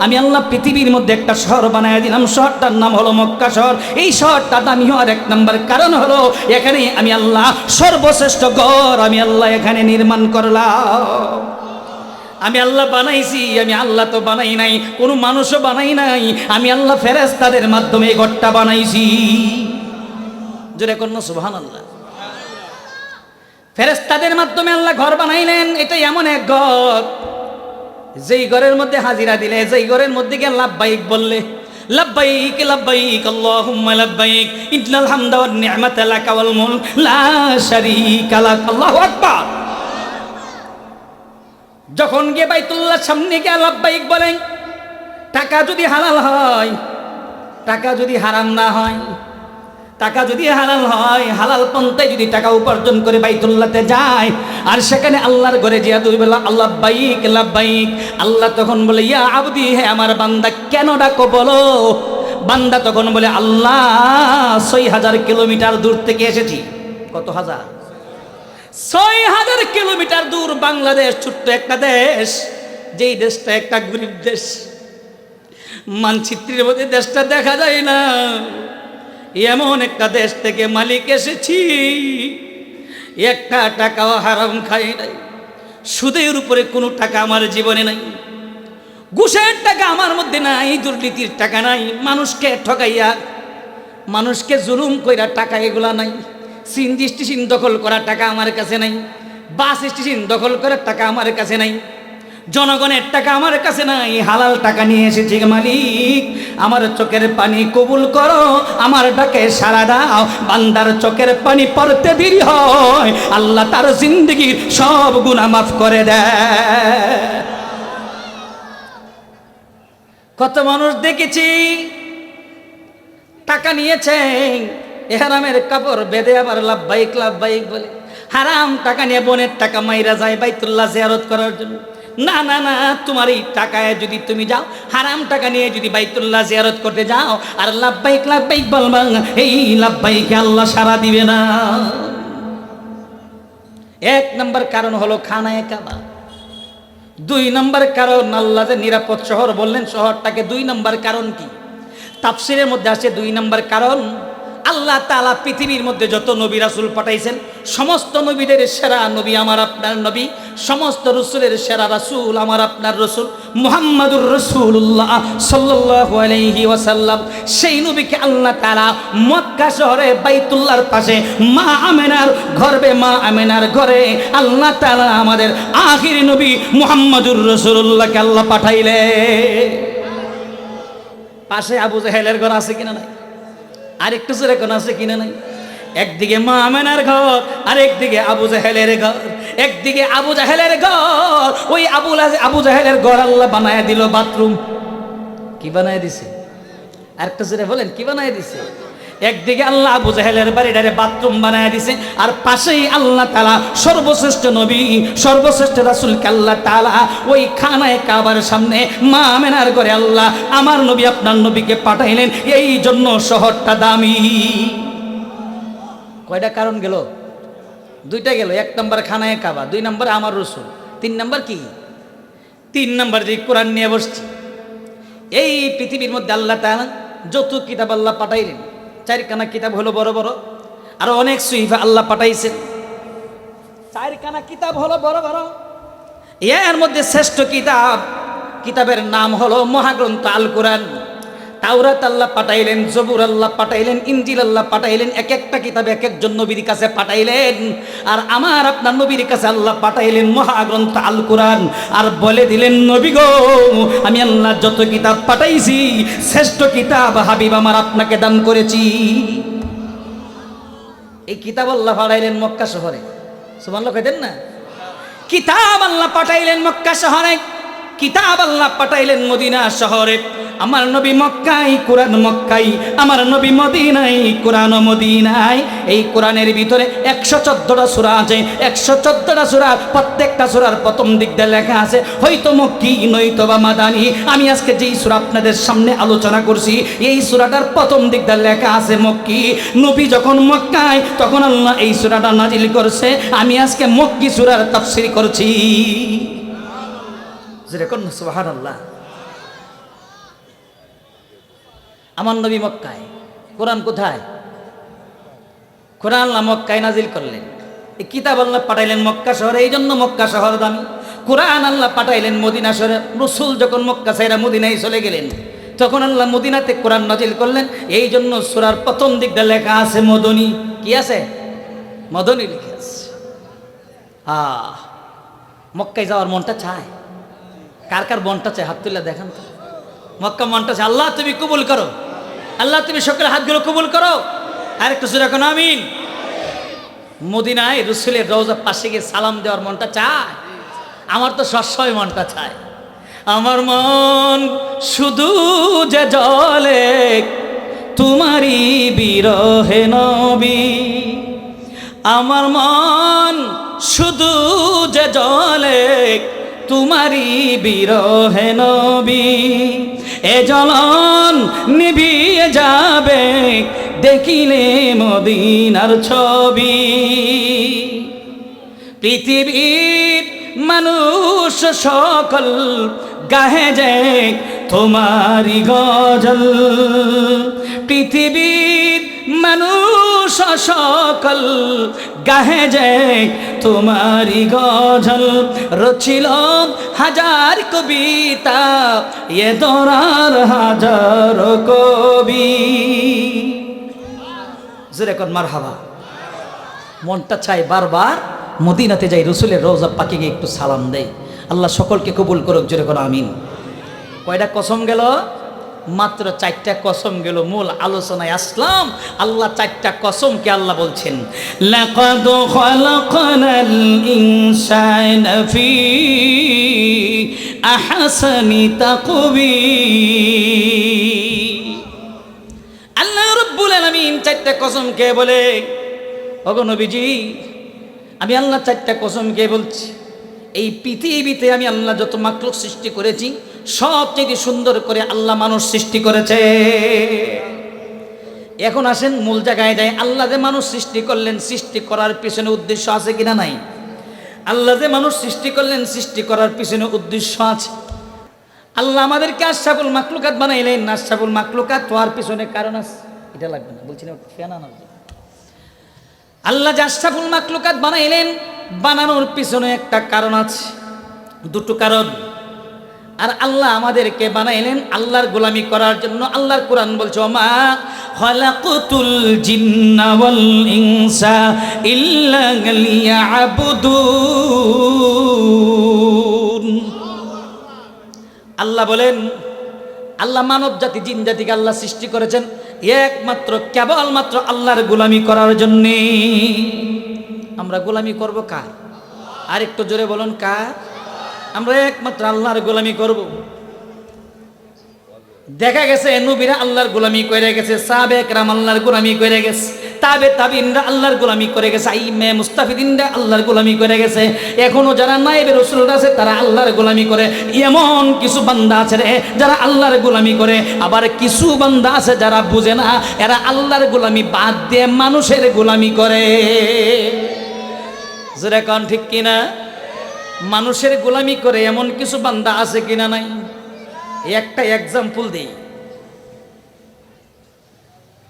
আমি আল্লাহ পৃথিবীর মধ্যে একটা শহর বানায় দিলাম, শহরটার নাম হলো মক্কা শহর। এই শহরটা দামি হওয়ার 1 নম্বর কারণ হলো এখানে আমি আল্লাহ সর্বশ্রেষ্ঠ ঘর আমি আল্লাহ এখানে নির্মাণ করলাম। আমি আল্লাহ বানাইছি, আমি আল্লাহ তো বানাই নাই, কোনো মানুষও বানাই নাই, আমি আল্লাহ ফেরেশতাদের মাধ্যমে এই ঘরটা বানাইছি। জোরে কোন সুবহানাল্লাহ। ফেরেশতাদের মাধ্যমে আল্লাহ ঘর বানাইলেন। এটা এমন এক ঘর, যেই ঘরের মধ্যে হাজিরা দিলে, যেই ঘরের মধ্যে গিয়ে লাব্বাইক বললে, লাব্বাইক লাব্বাইক আল্লাহুম্মা লাব্বাইক ইন্নাল হামদা ওয়ান নি'মাতা লাকা ওয়াল মুলক লা শারীকা লাক, আল্লাহু আকবার। যখন গিয়ে বাইতুল্লাহর সামনে গিয়ে লাব্বাইক বলেন, টাকা যদি হালাল হয়, টাকা যদি হারাম না হয়, টাকা যদি হালাল হয়, হালাল পন্থায় যদি টাকা উপার্জন করে বাইতুল্লাহতে যায়, আর সেখানে আল্লাহর ঘরে জিয়া দুই বেলা আল্লাহ বাইক লাব্বাইক, আল্লাহ তখন বলে ইয়া আবদি, হে আমার বান্দা কেন ডাকো বলো। বান্দা তখন বলে আল্লাহ ৬,০০০ কিলোমিটার দূর থেকে এসেছি। কত হাজার? ৬,০০০ কিলোমিটার দূর। বাংলাদেশ ছোট্ট একটা দেশ, যেই দেশটা একটা গরিব দেশ, মানচিত্রের মধ্যে দেশটা দেখা যায় না, এমন একটা দেশ থেকে মালিক এসেছি। একটা টাকাও হারাম খাই নাই, সুদের উপরে কোনো টাকা আমার জীবনে নাই, ঘুষের টাকা আমার মধ্যে নাই, দুর্নীতির টাকা নাই, মানুষকে ঠকাইয়া মানুষকে জুলুম কইরা টাকা এগুলা নাই, সিনজি স্টেশন দখল করা টাকা আমার কাছে নাই, বাস স্টেশন দখল করার টাকা আমার কাছে নাই, জনগণের টাকা আমার কাছে নাই, হালাল টাকা নিয়ে এসেছি। মালিক আমার চোখের পানি কবুল করো, আমার ডাকে সাড়া দাও। বান্দার চোখের পানি পড়তে দেরি হয়, আল্লাহ তার জিন্দগির সব গুনাহ মাফ করে দেয়। কত মানুষ দেখেছি টাকা নিয়েছে, ইহরামের কাপড় বেঁধে আবার লাব্বাইক লাব্বাইক বলে, হারাম টাকা নিয়ে বোনের টাকা মাইরা যায় বাইতুল্লাহ জিয়ারত করার জন্য। না না না, তোমার এই টাকায় যদি তুমি যাও, হারাম টাকা নিয়ে যদি বাইতুল্লাহ জিয়ারত করতে যাও আর লাব্বাইক লাব্বাইক বলবা, এই লাব্বাইকে আল্লাহ সাড়া দিবে না। এক নম্বর কারণ হলো খানায়ে কাবা। দুই নম্বর কারণ, আল্লাহ যে নিরাপদ শহর বললেন, শহরটাকে দুই নম্বর কারণ কি? তাফসিরের মধ্যে আছে দুই নম্বর কারণ, আল্লাহ তাআলা পৃথিবীর মধ্যে যত নবী রাসূল পাঠাইছেন, সমস্ত নবীদের সেরা নবী আমার আপনার নবী, সমস্ত রাসূলের সেরা রাসূল আমার আপনার রাসূল মুহাম্মাদুর রাসূলুল্লাহ সাল্লাল্লাহু আলাইহি ওয়াসাল্লাম। সেই নবীকে আল্লাহ তাআলা মক্কা শহরে বাইতুল্লাহর পাশে মা আমেনার গর্ভে, মা আমেনার ঘরে আল্লাহ তাআলা আমাদের আখির নবী মুহাম্মাদুর রাসূলুল্লাহকে আল্লাহ পাঠাইলে। পাশে আবু জাহেলের ঘর আছে কিনা নাই? আরেকটু জোরে কোন আছে কিনা নাই? একদিকে মা আমেনার ঘর, আর একদিকে আবু জাহেলের ঘর। একদিকে আবু জাহেলের ঘর, ওই আবু জাহেলের ঘর আল্লাহ বানায় দিল বাথরুম। কি বানায় দিছে? আরেকটু জোরে বলেন, কি বানায় দিছে? একদিকে আল্লাহ আবু জাহেলের বাড়িটারে বাথরুম বানায় দিছে, আর পাশেই আল্লাহ তাআলা সর্বশ্রেষ্ঠ নবী, সর্বশ্রেষ্ঠ রাসূলকে আল্লাহ তাআলা ওই খানায়ে কাবার সামনে মা আমেনার ঘরে আল্লাহ আমার নবী আপনার নবীকে পাঠাইলেন। এই জন্য শহরটা দামি। কয়টা কারণ গেল? দুইটা গেল। এক নম্বর খানায়ে কাবা, দুই নম্বর আমার রাসূল, তিন নম্বর কি? তিন নম্বর যে কোরআন নিয়ে বসছি। এই পৃথিবীর মধ্যে আল্লাহ তাআলা যত কিতাব আল্লাহ পাঠাইলেন, চারখানা কিতাব হলো বড় বড়, আরো অনেক সুহিফা আল্লাহ পাঠাইছেন। চারখানা কিতাব হলো বড় বড়, এর মধ্যে শ্রেষ্ঠ কিতাবের নাম হলো মহাগ্রন্থ আল কোরআন। তাওরাত আল্লাহ পাঠাইলেন, জবুর আল্লাহ পাঠাইলেন, ইনজিল আল্লাহ পাঠাইলেন, এক একটা কিতাব এক একজন নবীর কাছে পাঠাইলেন। আর আমার আপনার নবীর কাছে আল্লাহ পাঠাইলেন মহাগ্রন্থ আল কোরআন, আর বলে দিলেন নবী গো, আমি আল্লাহ যত কিতাব পাঠাইছি শ্রেষ্ঠ কিতাব হাবিব আমার আপনাকে দান করেছি। এই কিতাব আল্লাহ পাঠাইলেন মক্কা শহরে। সুবহানাল্লাহ কইতেন না? কিতাব আল্লাহ পাঠাইলেন মক্কা শহরে, কিতাব আল্লাহ পাঠাইলেন মদিনা শহরে। আমার নবী মক্কায়, কোরআন মক্কায়, আমার নবী মদিনায়, কোরআন মদিনায়। এই কোরআনের ভিতরে 114টা সূরা আছে। 114টা সূরা, প্রত্যেকটা সূরার প্রথম দিক দিয়ে লেখা আছে হয়তো মক্কি নয়তো বা মাদানী। আমি আজকে যেই সূরা আপনাদের সামনে আলোচনা করছি, এই সূরাটার প্রথম দিক দিয়ে লেখা আছে মক্কি। নবী যখন মক্কায়, তখন আল্লাহ এই সূরাটা নাজিল করছে। আমি আজকে মক্কি সূরার তাফসীর করছি। যেরকম সুবহানাল্লাহ। আমার নবী মক্কায়, কোরআন কোথায়? কোরআন আল্লাহ মক্কায় নাজিল করলেন। এই কিতাব আল্লাহ পাঠাইলেন মক্কা শহরে, এই জন্য মক্কা শহর দামি। কোরআন আল্লাহ পাঠাইলেন মদিনা শহরে। রাসূল যখন মক্কা ছেড়ে মদিনায় চলে গেলেন, তখন আল্লাহ মদিনাতে কোরআন নাজিল করলেন। এই জন্য সূরার প্রথম দিকটা লেখা আছে মদনী। কি আছে? মদনী লিখে আছে। মক্কায় যাওয়ার মনটা চায়? কার কার মনটা চায় হাত তুলে দেখান তো। মক্কা মনটা চায়। আল্লাহ তুমি কবুল করো, আল্লাহ তুমি সকলের হাতগুলো কবুল করো। আর একটু জোরে এখন আমিন। মদিনায় রাসূলের রওজার পাশে গিয়ে সালাম দেওয়ার মনটা চায়? আমার তো সবসময় মনটা চায়। আমার মন শুধু যে জ্বলে তোমারই বিরহে নবী, আমার মন শুধু যে জ্বলে তোমারই বিরহে নবী, এ জ্বলন নিভিয়ে যাবে দেখিলে মদিনার ছবি। পৃথিবীর মানুষ সকল গাহে যে তোমারি গজল, পৃথিবীর মানুষ সকল গাহে যে তোমারি গজল। রচিল হাজার কবিতা এ দরার হাজার কবি। যেরকম মারহাবা। মনটা চাই বারবার মদিনাতে যাই, রাসূলের রওজা পাকে গিয়ে একটু সালাম দেই। আল্লাহ সকলকে কবুল করুক, জোরে করো আমিন। কয়টা কসম গেল? মাত্র 4টা কসম গেল। মূল আলোচনায় আসলাম। আল্লাহ 4টা কসমকে আল্লাহ বলছেন, লাকাদ খালাকনাল ইনসানা ফি আহসানি তাকবীর। আল্লাহ রাব্বুল আলামিন 4টা কসম কে বলে? ওগো নবীজি, আমি আল্লাহ 4টা কসম কে বলছি। এই পৃথিবীতে আমি আল্লাহ যত মাখলুক সৃষ্টি করেছি সবচেয়ে সুন্দর করে আল্লাহ মানুষ সৃষ্টি করেছে। এখন আসেন মূল জায়গায় যায়। আল্লাহ যে মানুষ সৃষ্টি করলেন, সৃষ্টি করার পিছনে উদ্দেশ্য আছে কিনা নাই? আল্লাহ যে মানুষ সৃষ্টি করলেন, সৃষ্টি করার পিছনে উদ্দেশ্য আছে। আল্লাহ আমাদেরকে আশরাফুল মাখলুকাত বানাইলেন, আশরাফুল মাখলুকাত হওয়ার পিছনে কারণ আছে। এটা লাগবে না, বলছি না ফ্যান আনার জন্য। আল্লাহ যে আশরাফুল মাখলুকাত বানাইলেন, বানানোর পিছনে একটা কারণ আছে, দুটো কারণ। আর আল্লাহ আমাদেরকে বানাইলেন আল্লাহর গোলামি করার জন্য। আল্লাহর কোরআন বলছে, মা খালাকুতুল জিন্না ওয়াল ইনসা ইল্লা লিয়াবুদুন। আল্লাহ বলেন, আল্লাহ মানব জাতি জিন জাতিকে আল্লাহ সৃষ্টি করেছেন একমাত্র কেবলমাত্র আল্লাহর গোলামি করার জন্য। আমরা গোলামি করব কার? আর একটু জোরে বলুন, কার? আমরা একমাত্র আল্লাহর গোলামি করব। দেখা গেছে নবীরা আল্লাহর গোলামি করে গেছে, সাহাবে কেরাম আল্লাহর গোলামি করে গেছে, তাবে তাবিনরা আল্লাহর গোলামি করে গেছে, আইমে মুস্তাফিদিনরা আল্লাহর গোলামি করে গেছে। এখনো যারা নায়েবে রাসূল আছে তারা আল্লাহর গোলামি করে। এমন কিছু বান্দা আছে রে যারা আল্লাহর গোলামি করে, আবার কিছু বান্দা আছে যারা বুঝে না, এরা আল্লাহর গোলামি বাদ দিয়ে মানুষের গোলামি করে। যারা কোন ঠিক কিনা? মানুষের গোলামি করে এমন কিছু বান্দা আছে কিনা নাই? একটা এক্সাম্পল দেই।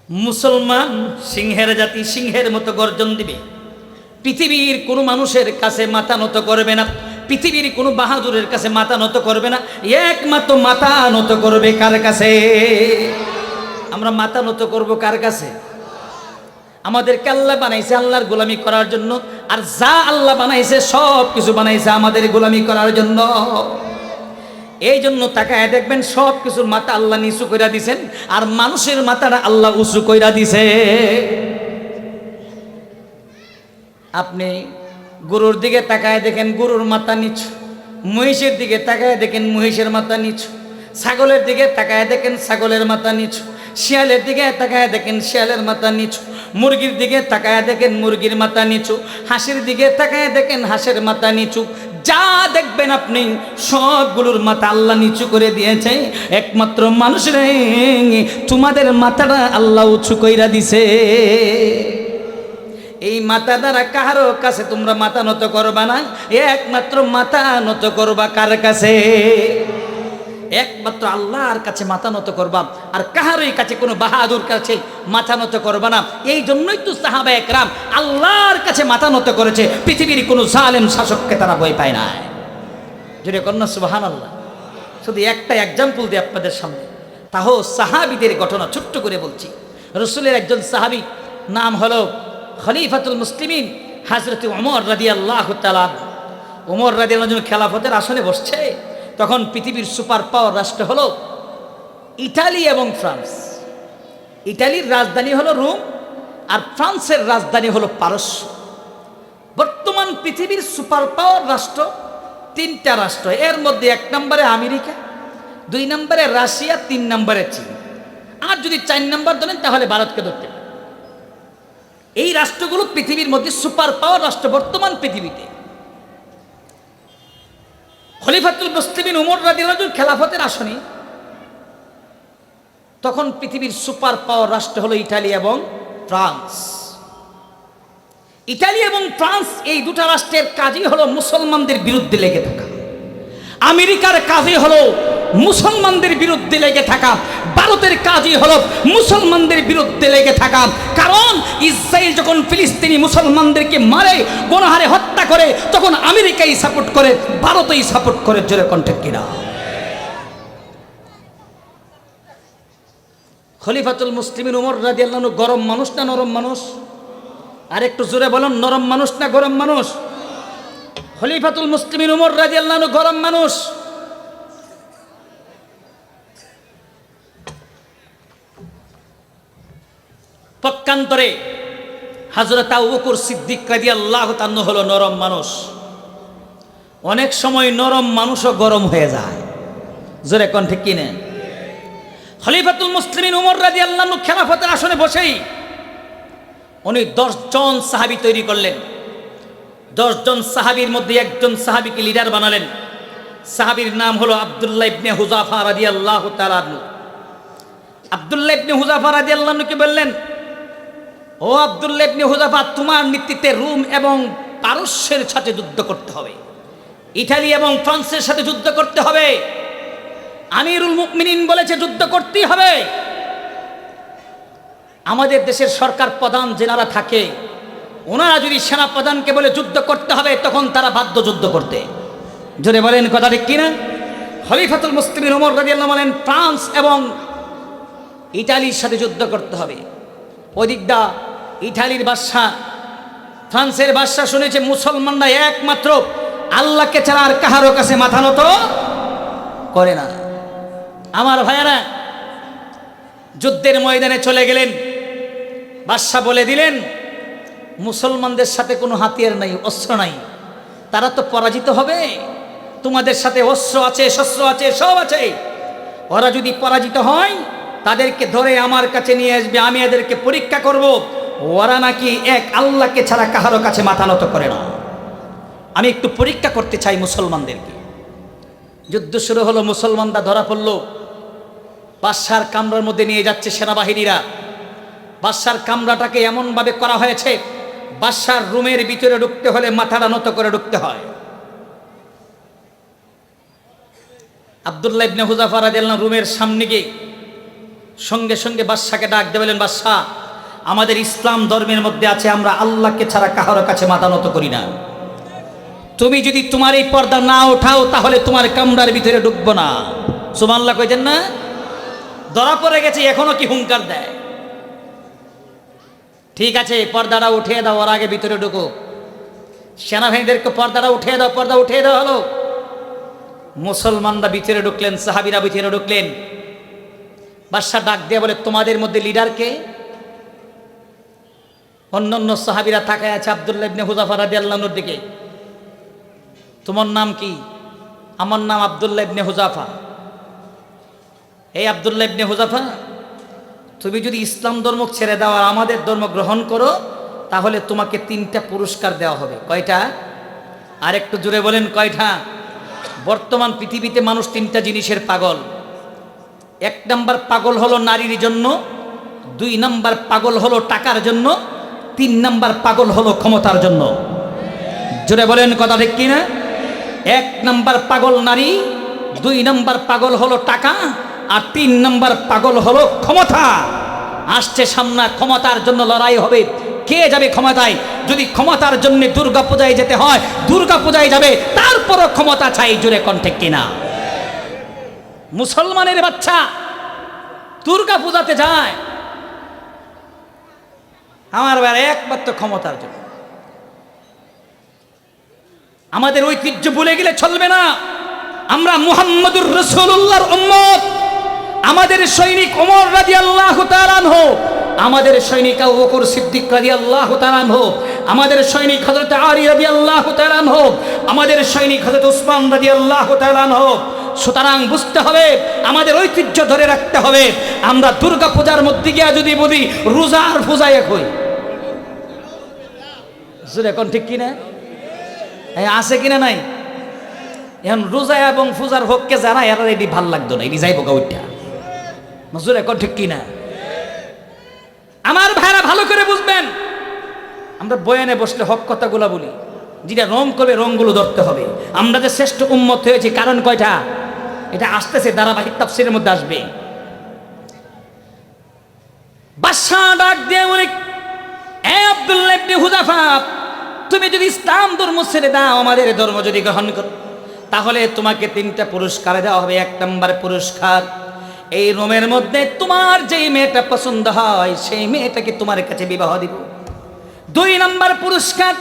মুসলমান সিংহের জাতি, সিংহের মতো গর্জন দিবে, পৃথিবীর কোনো মানুষের কাছে মাথা নত করবে না, পৃথিবীর কোনো বাহাদুরের কাছে মাথা নত করবে না, একমাত্র মাথা নত করবে কার কাছে? আমরা মাথা নত করব কার কাছে? আমাদেরকে আল্লাহ বানাইছে আল্লাহর গোলামি করার জন্য, আর যা আল্লাহ বানাইছে সব কিছু বানাইছে আমাদের গোলামি করার জন্য। এই জন্য তাকায় দেখবেন সব কিছুর মাথা আল্লাহ নিচু কইরা দিছেন, আর মানুষের মাথাটা আল্লাহ উঁচু কইরা দিছে। আপনি গরুর দিকে তাকায় দেখেন গরুর মাথা নিচু, মহিষের দিকে তাকায় দেখেন মহিষের মাথা নিচু, ছাগলের দিকে তাকায় দেখেন ছাগলের মাথা নিচু, শিয়ালের দিকে তাকায় দেখেন শিয়ালের মাথা নিচু, মুরগির দিকে তাকায় দেখেন মুরগির মাথা নিচু, হাঁসের দিকে তাকায় দেখেন হাঁসের মাথা নিচু। যা দেখবেন আপনি সবগুলোর মাথা আল্লাহ নিচু করে দিয়েছে, একমাত্র মানুষের তোমাদের মাথাটা আল্লাহ উঁচু কইরা দিছে। এই মাথা দ্বারা কারো কাছে তোমরা মাথা নত করবা না, একমাত্র মাথা নত করবা কার কাছে? একমাত্র আল্লাহর কাছে মাথা নত করবা, আর কাহারই কাছে কোনো বাহাদুর কাছে মাথা নত করবা না। এই জন্যই তো সাহাবা একরাম আল্লাহর কাছে মাথা নত করেছে, পৃথিবীর কোনো জালেম শাসককে তারা ভয় পায় না। যদি কন্যা সুবহানাল্লাহ। শুধু একটা এক্সাম্পল দিই আপনাদের সামনে, তাও সাহাবীদের ঘটনা ছোট্ট করে বলছি। রসুলের একজন সাহাবী নাম হলো খলিফাতুল মুসলিমিন হযরত ওমর রাদিয়াল্লাহু তাআলা। ওমর রাদিয়াল্লাহু যখন খেলাফতের আসনে বসছে, তখন পৃথিবীর সুপার পাওয়ার রাষ্ট্র হলো ইটালি এবং ফ্রান্স। ইটালির রাজধানী হলো রোম, আর ফ্রান্সের রাজধানী হলো পারস্য। বর্তমান পৃথিবীর সুপার পাওয়ার রাষ্ট্র তিনটা রাষ্ট্র, এর মধ্যে 1 নম্বরে আমেরিকা, 2 নম্বরে রাশিয়া, 3 নম্বরে চীন, আর যদি 4 নম্বর ধরেন তাহলে ভারতকে ধরতে হবে। এই রাষ্ট্রগুলো পৃথিবীর মধ্যে সুপার পাওয়ার রাষ্ট্র বর্তমান পৃথিবীতে। খলিফাতুল মুসলিমিন ওমর রাদিয়াল্লাহু খেলাফতের আসনে, তখন পৃথিবীর সুপার পাওয়ার রাষ্ট্র হলো ইটালি এবং ফ্রান্স। ইটালি এবং ফ্রান্স এই দুটা রাষ্ট্রের কাজই হলো মুসলমানদের বিরুদ্ধে লেগে থাকা। আমেরিকার কাজই হলো মুসলমানদের বিরুদ্ধে লেগে থাকা, ভারতের কাজই হলো মুসলমানদের বিরুদ্ধে লেগে থাকা। কারণ ইসরায়েল যখন ফিলিস্তিনি মুসলমানদেরকে মারে, গণহারে হত্যা করে, তখন আমেরিকাই সাপোর্ট করে, ভারতই সাপোর্ট করে। জোরে কণ্ঠে কিনা? খলিফাতুল মুসলিমিন ওমর রাদিয়াল্লাহু গরম মানুষ না নরম মানুষ? আর একটু জোরে বলুন, নরম মানুষ না গরম মানুষ? খলিফাতুল মুসলিমিন ওমর রাদিয়াল্লাহু গরম মানুষ। পক্ষান্তরে হযরত আবু বকর সিদ্দিক রাদিয়াল্লাহু তাআলা হলো নরম মানুষ। অনেক সময় নরম মানুষও গরম হয়ে যায়। জোরে কণ্ঠে কিনে? খলিফাতুল মুসলিমিন ওমর রাদিয়াল্লাহু খেলাফতের আসনে বসেই উনি 10 জন সাহাবী তৈরি করলেন। 10 জন সাহাবীর মধ্যে একজন সাহাবীকে লিডার বানালেন। সাহাবীর নাম হলো আব্দুল্লাহ ইবনে হুযাফা রাদিয়াল্লাহু তাআলা। আব্দুল্লাহ ইবনে হুযাফা রাদিয়াল্লাহুকে বললেন, ও আব্দুল্লাহ ইবনে হুযাফা, তোমার নেতৃত্বে রোম এবং পারস্যের সাথে যুদ্ধ করতে হবে, ইটালি এবং ফ্রান্সের সাথে যুদ্ধ করতে হবে। আমিরুল মুমিনিন বলেছে যুদ্ধ করতেই হবে। আমাদের দেশের সরকার প্রধান যেনারা থাকে, ওনারা যদি সেনা প্রধানকে বলে যুদ্ধ করতে হবে, তখন তারা বাধ্য যুদ্ধ করতে। জোরে বলেন কথা ঠিক কিনা? খলিফাতুল মুসলিমিন ওমর রাদিয়াল্লাহু বলেন ফ্রান্স এবং ইটালির সাথে যুদ্ধ করতে হবে। ওদিকটা ইটালির বাদশা, ফ্রান্সের বাদশা শুনেছে মুসলমানরা একমাত্র আল্লাহকে ছাড়া আর কাহারো কাছে মাথা নত করে না। আমার ভাইয়েরা, যুদ্ধের ময়দানে চলে গেলেন। বাদশা বলে দিলেন, মুসলমানদের সাথে কোনো হাতিয়ার নাই, অস্ত্র নাই, তারা তো পরাজিত হবে। তোমাদের সাথে অস্ত্র আছে, শস্ত্র আছে, সব আছে। ওরা যদি পরাজিত হয়, তাদেরকে ধরে আমার কাছে নিয়ে আসবে, আমি এদেরকে পরীক্ষা করব। ওরা নাকি এক আল্লাহকে ছাড়া কাহারো কাছে মাথা নত করে না। আমি একটু পরীক্ষা করতে চাই মুসলমানদেরকে। যুদ্ধ শুরু হলো, মুসলমানরা ধরা পড়ল। বাদশার কামরার মধ্যে নিয়ে যাচ্ছে সেনাবাহিনীরা। বাদশার কামরাটাকে এমনভাবে করা হয়েছে, বাদশার রুমের ভিতরে ঢুকতে হলে মাথাটা নত করে ঢুকতে হয়। আব্দুল্লাহ ইবনে হুযাফা রাদিয়াল্লাহু রুমের সামনে গিয়ে সঙ্গে সঙ্গে বাদশাকে ডাক দিয়ে বলেন, বাদশা, আমাদের ইসলাম ধর্মের মধ্যে আছে আমরা আল্লাহকে ছাড়া কাহারো কাছে মাথা নত করি না। তুমি যদি তোমার এই পর্দা না ওঠাও, তাহলে তোমার কামরার ভিতরে ঢুকবো না। সুবহানাল্লাহ কইছেন না? ধরা পড়ে গেছে, এখনো কি হুঙ্কার দেয়? ঠিক আছে, পর্দাটা উঠিয়ে দাও, ওর আগে ভিতরে ঢুকো। সেনাবাহিনীদেরকে পর্দাটা উঠিয়ে দাও, পর্দা উঠিয়ে দেওয়া হলো। মুসলমানরা ভিতরে ঢুকলেন, সাহাবীরা ভিতরে ঢুকলেন। বাদশা ডাক দিয়ে বলে, তোমাদের মধ্যে লিডার কে? অন্যান্য সাহাবীরা তাকায় আছে আব্দুল্লাহ ইবনে হুযাফা রাদিয়াল্লাহুর দিকে। তোমার নাম কি? আমার নাম আব্দুল্লাহ ইবনে হুযাফা। এই আব্দুল্লাহ ইবনে হুযাফা, তুমি যদি ইসলাম ধর্ম ছেড়ে দাও আর আমাদের ধর্ম গ্রহণ করো, তাহলে তোমাকে 3টা পুরস্কার দেওয়া হবে। কয়টা? আর একটু জোরে বলেন, কয়টা? বর্তমান পৃথিবীতে মানুষ 3টা জিনিসের পাগল। 1 নাম্বার পাগল হলো নারীর জন্য, 2 নাম্বার পাগল হলো টাকার জন্য, 3 নাম্বার পাগল হলো ক্ষমতার জন্য। জোরে বলেন কথা ঠিক কিনা? 1 নাম্বার পাগল নারী, 2 নাম্বার পাগল হলো টাকা, আর 3 নাম্বার পাগল হলো ক্ষমতা। আসছে সামনে, ক্ষমতার জন্য লড়াই হবে, কে যাবে ক্ষমতায়? যদি ক্ষমতার জন্য দুর্গা পূজায় যেতে হয় দুর্গা পূজায় যাবে, তারপরও ক্ষমতা চাই। জোরে কণ্ঠে কিনা? মুসলমানের বাচ্চা দুর্গা পূজাতে যায় আমার ভাই একমাত্র ক্ষমতার জন্য। আমাদের ঐতিহ্য ভুলে গেলে চলবে না। আমরা মুহাম্মদুর রাসূলুল্লাহর উম্মত। আমাদের সৈনিক ওমর রাদিয়াল্লাহু তাআলা আনহু, আমাদের সৈনিক আবু বকর সিদ্দিক রাদিয়াল্লাহু তাআলা আনহু, আমাদের সৈনিক হযরত আলী রাদিয়াল্লাহু তাআলা আনহু, আমাদের সৈনিক হযরত উসমান রাদিয়াল্লাহু তাআলা আনহু। সুতরাং বুঝতে হবে, আমাদের ঐতিহ্য ধরে রাখতে হবে। আমরা দুর্গা পূজার মধ্যে গিয়া যদি বলি রোজা আর পূজা এক হই, এখন ঠিক কিনা? আছে কিনা নাই? এখন রোজা এবং পূজার হককে যারা এরা এটি ভাল লাগতো না, এটি যাইব গাউটা মজুর, এখন ঠিক কিনা? আমার ভাইরা ভালো করে বুঝবেন, আমরা বয়ানে বসলে হক কথাগুলো বলি, যেটা রং করবে রংগুলো ধরতে হবে। আমরা যে শ্রেষ্ঠ উম্মত হয়েছি কারণ কয়টা? এটা আসতেছে, ধারাবাহিক তাফসীরের মধ্যে আসবে। বাদশা ডাক দিয়ে বলে, এ আব্দুল্লাহ ইবনে হুযাফা, তুমি যদি ইসলাম ধর্ম ছেড়ে দাও, আমাদের ধর্ম যদি গ্রহণ করো, তাহলে তোমাকে 3টা পুরস্কার দেওয়া হবে। 1 নম্বর পুরস্কার, এই রোমের মধ্যে তোমার যেই মেয়েটা পছন্দ হয় সেই মেয়েটাকে তোমার কাছে বিবাহ দিব। 2 নম্বর পুরস্কার,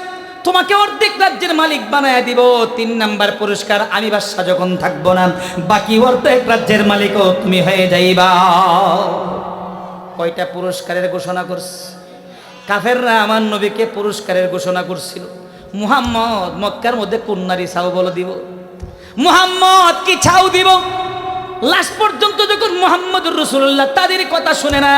তোমাকে অর্ধেক রাজ্যের মালিক বানায় দিব। 3 নম্বর পুরস্কার, আমি বাদশা যখন থাকবো না, বাকি অর্ধেক রাজ্যের মালিকও তুমি হয়ে যাইবা। কয়টা পুরস্কারের ঘোষণা করছে? কাফেররা আমার নবীকে পুরস্কারের ঘোষণা করছিল। মুহাম্মদ মক্কার মধ্যে কোন নারী ছাউ বলে দিব? মুহাম্মদ কি ছাউ দিব? লাস্ট পর্যন্ত যখন মুহাম্মদুর রাসূলুল্লাহ তাদের কথা শুনে না,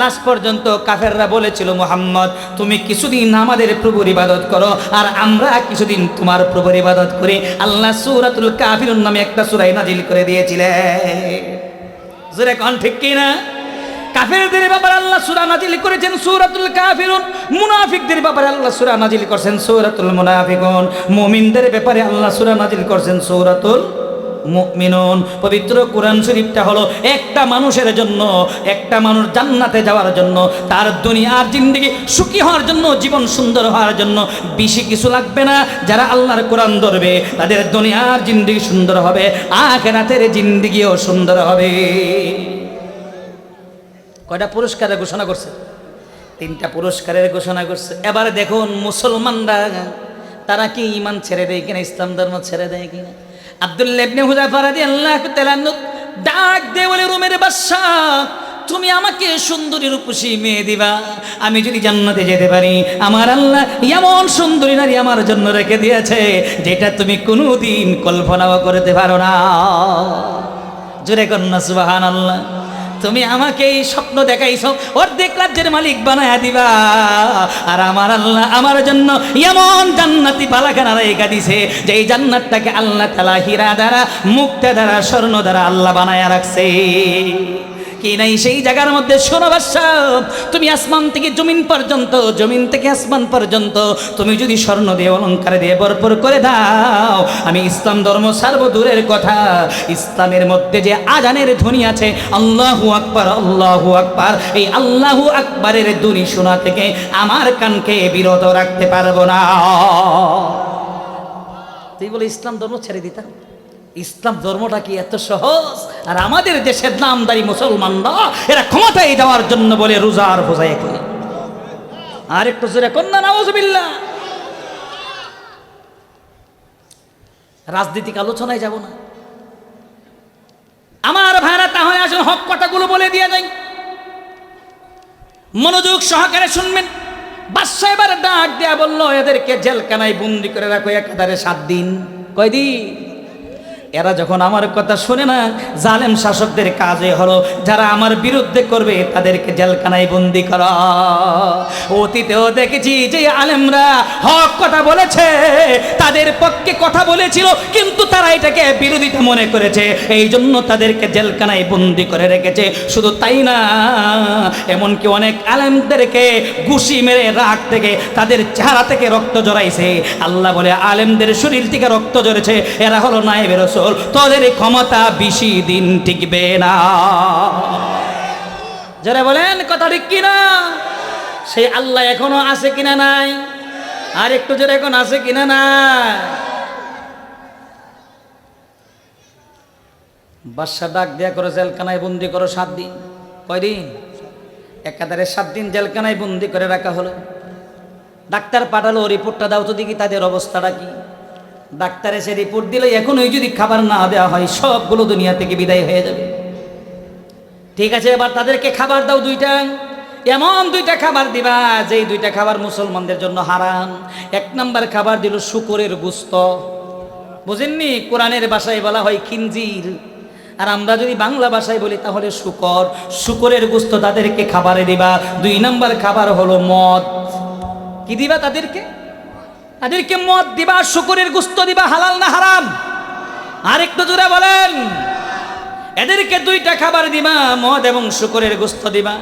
লাস্ট পর্যন্ত কাফেররা বলেছিল, মুহাম্মদ তুমি কিছুদিন আমাদের প্রভুর ইবাদত করো আর আমরা কিছুদিন তোমার প্রভুর ইবাদত করি। আল্লাহ সূরাতুল কাফিরুন নামে একটা সূরা নাজিল করে দিয়েছিলেন। জোরে কোন ঠিক কি না? কাফেরদের ব্যাপারে আল্লাহ সূরা নাজিল করেছেন সূরাতুল কাফিরুন, মুনাফিকদের ব্যাপারে আল্লাহ সূরা নাজিল করেছেন সূরাতুল মুনাফিকুন, মুমিনদের ব্যাপারে আল্লাহ সূরা নাজিল করেছেন সূরাতুল মুমিনুন। পবিত্র কোরআন শরীফটা হলো একটা মানুষের জন্য, একটা মানুষ জান্নাতে যাওয়ার জন্য, তার দুনিয়ার জিন্দেগি সুখী হওয়ার জন্য, জীবন সুন্দর হওয়ার জন্য বেশি কিছু লাগবে না। যারা আল্লাহর কোরআন ধরবে তাদের দুনিয়ার জিন্দেগি সুন্দর হবে, আখিরাতের জিন্দেগিও সুন্দর হবে। কয়টা পুরস্কারের ঘোষণা করছে? 3টা পুরস্কারের ঘোষণা করছে। এবারে দেখুন মুসলমানরা তারা কি ঈমান ছেড়ে দেয় কিনা, ইসলাম ধর্ম ছেড়ে দেয় কিনা। আব্দুল্লাহ ইবনে হুযাফা রাদিয়াল্লাহু তাআলা ডাক দিয়ে বলে, রোমের বাদশা তুমি আমাকে সুন্দরী রূপসী মেয়ে দিবা, আমি যদি জান্নাতে যেতে পারি, আমার আল্লাহ এমন সুন্দরী নারী আমার জন্য রেখে দিয়েছে যেটা তুমি কোনোদিন কল্পনাও করতে পারো না। জোরে কন্যা সুবহানাল্লাহ। তুমি আমাকে এই স্বপ্ন দেখাইছো অর্ধেক রাজ্যের মালিক বানায়া দিবা, আর আমার আল্লাহ আমার জন্য এমন জান্নাতি বালাখানা রেখা দিছে যে এই জান্নাতটাকে আল্লাহ তাআলা হীরা দ্বারা, মুক্তা দ্বারা, স্বর্ণ দ্বারা আল্লাহ বানায়া রাখছে। কি নাই সেই জায়গার মধ্যে? শোনো বাদশা, তুমি আসমান থেকে জমিন পর্যন্ত, জমিন থেকে আসমান পর্যন্ত তুমি যদি স্বর্ণ দিয়ে অলংকার দিয়ে ভরপুর করে দাও, আমি ইসলাম ধর্ম ছাড়বো দূরের কথা, ইসলামের মধ্যে যে আজানের ধ্বনি আছে আল্লাহু আকবার, আল্লাহু আকবার, এই আল্লাহু আকবারের ধ্বনি শোনা থেকে আমার কানকে বিরত রাখতে পারবো না। তুই বলে ইসলাম ধর্ম ছেড়ে দিতাম? ইসলাম ধর্মটা কি এত সহজ? আর আমাদের দেশের নামদারি মুসলমানরা এরা ক্ষমতায় যাওয়ার জন্য বলে রোজা আর পূজা একই। আর একটু জোরে কন্যা নাউজুবিল্লাহ। রাজনৈতিক আলোচনায় যাব না আমার ভাইরা, তাহলে আসলে হক কথাগুলো বলে দিয়ে যাই, মনোযোগ সহকারে শুনবেন। বাদশা এবার ডাক দেয়া বলল, এদেরকে জেলখানায় বন্দি করে রাখো একাধারে 7 দিন। কয়দিন? এরা যখন আমার কথা শুনে না, জালেম শাসকদের কাজে হলো যারা আমার বিরুদ্ধে করবে তাদেরকে জেলখানায় বন্দি করা। অতীতেও দেখেছি যে আলেমরা হক কথা বলেছে, তাদের পক্ষে কথা বলেছিল, কিন্তু তারা এটাকে বিরোধিতা মনে করেছে, এই জন্য তাদেরকে জেলখানায় বন্দি করে রেখেছে। শুধু তাই না, এমনকি অনেক আলেমদেরকে ঘুষি মেরে রাগ থেকে তাদের চেহারা থেকে রক্ত জড়াইছে। আল্লাহ বলে আলেমদের শরীর থেকে রক্ত জড়েছে, এরা হলো নায়েবে রাসূল, তোদের ক্ষমতা বেশি দিন টিকবে না। যারা বলেন কথা ঠিক কিনা? সেই আল্লাহ এখনো আছে কিনা নাই? আর একটু জোরে, এখন আছে কিনা না? বাদশা ডাক দেয়া করে জেলখানায় বন্দি করো 7 দিন। কয়দিন? একাধারে 7 দিন জেলখানায় বন্দি করে রাখা হলো। ডাক্তার পাঠালো, রিপোর্টটা দাও তো দেখি তাদের অবস্থাটা কি। ডাক্তার এসে রিপোর্ট দিল, এখনই যদি খাবার না দেওয়া হয় সবগুলো দুনিয়া থেকে বিদায় হয়ে যাবে। ঠিক আছে, এবার তাদেরকে খাবার দাও 2টা। এমন 2টা খাবার দিবা যেই 2টা খাবার মুসলমানদের জন্য হারাম। 1 নাম্বার খাবার দিল শুকরের গোশত। বুঝেননি? কোরআনের ভাষায় বলা হয় খিনজির, আর আমরা যদি বাংলা ভাষায় বলি তাহলে শুকর। শুকরের গোশত তাদেরকে খাবারে দিবা। 2 নাম্বার খাবার হলো মদ। কি দিবা তাদেরকে? তাদেরকে মদ দিবা, শুকরের গোশত দিবা। হালাল না হারাম? আর একটু জোরে বলেন। এদেরকে 2টা খাবার দিবা, মদ এবং শুকরের গোশত দিবা।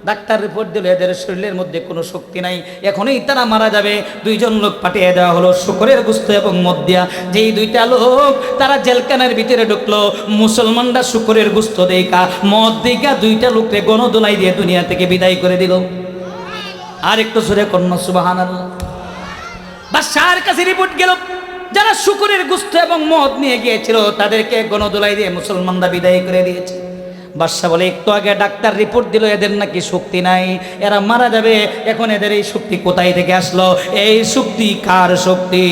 ডাক্তার রিপোর্ট দিল এদের শরীরের মধ্যে কোনো শক্তি নাই, এখনই তারা মারা যাবে। 2 জন লোক পাঠিয়ে দেওয়া হলো শুকরের গোশত এবং মদ দিয়া। যেই 2টা লোক তারা জেলখানার ভিতরে ঢুকলো, মুসলমানরা শুকরের গোশত দেইকা মদ দেইকা 2টা লোককে গণদোলাই দিয়ে দুনিয়া থেকে বিদায় করে দিল। আর একটু জোরে কন্যা সুবহানাল্লাহ। বাদশার কাছে রিপোর্ট গেল, যারা শুকরের গোশত এবং মদ নিয়ে গিয়েছিল তাদেরকে গণদোলাই দিয়ে মুসলমানরা বিদায় করে দিয়েছে। বাদশা বলে, একটু আগে ডাক্তার রিপোর্ট দিল এদের নাকি শক্তি নাই, এরা মারা যাবে। এখন এদের এই শক্তি কোথায় থেকে আসলো? এই শক্তি কার শক্তি?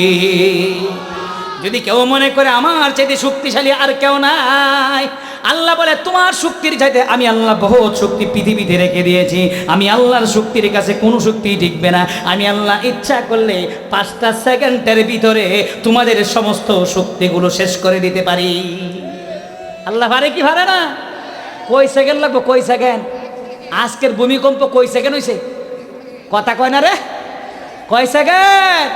যদি কেউ মনে করে আমার চাইতে শক্তিশালী আর কেউ নাই, আল্লাহ বলে তোমার শক্তির চাইতে আমি আল্লাহ বহুত শক্তি পৃথিবীতে রেখে দিয়েছি। আমি আল্লাহর শক্তির কাছে কোনো শক্তি টিকবে না। আমি আল্লাহ ইচ্ছা করলে 5টা সেকেন্ডের ভিতরে তোমাদের সমস্ত শক্তিগুলো শেষ করে দিতে পারি। আল্লাহ পারে কি পারে না? কই সেকেন্ড লাগবো? কই সেকেন্ড? আজকের ভূমিকম্প কই সেকেন্ড হয়েছে? কথা কয় না রে? কয় সেকেন্ড?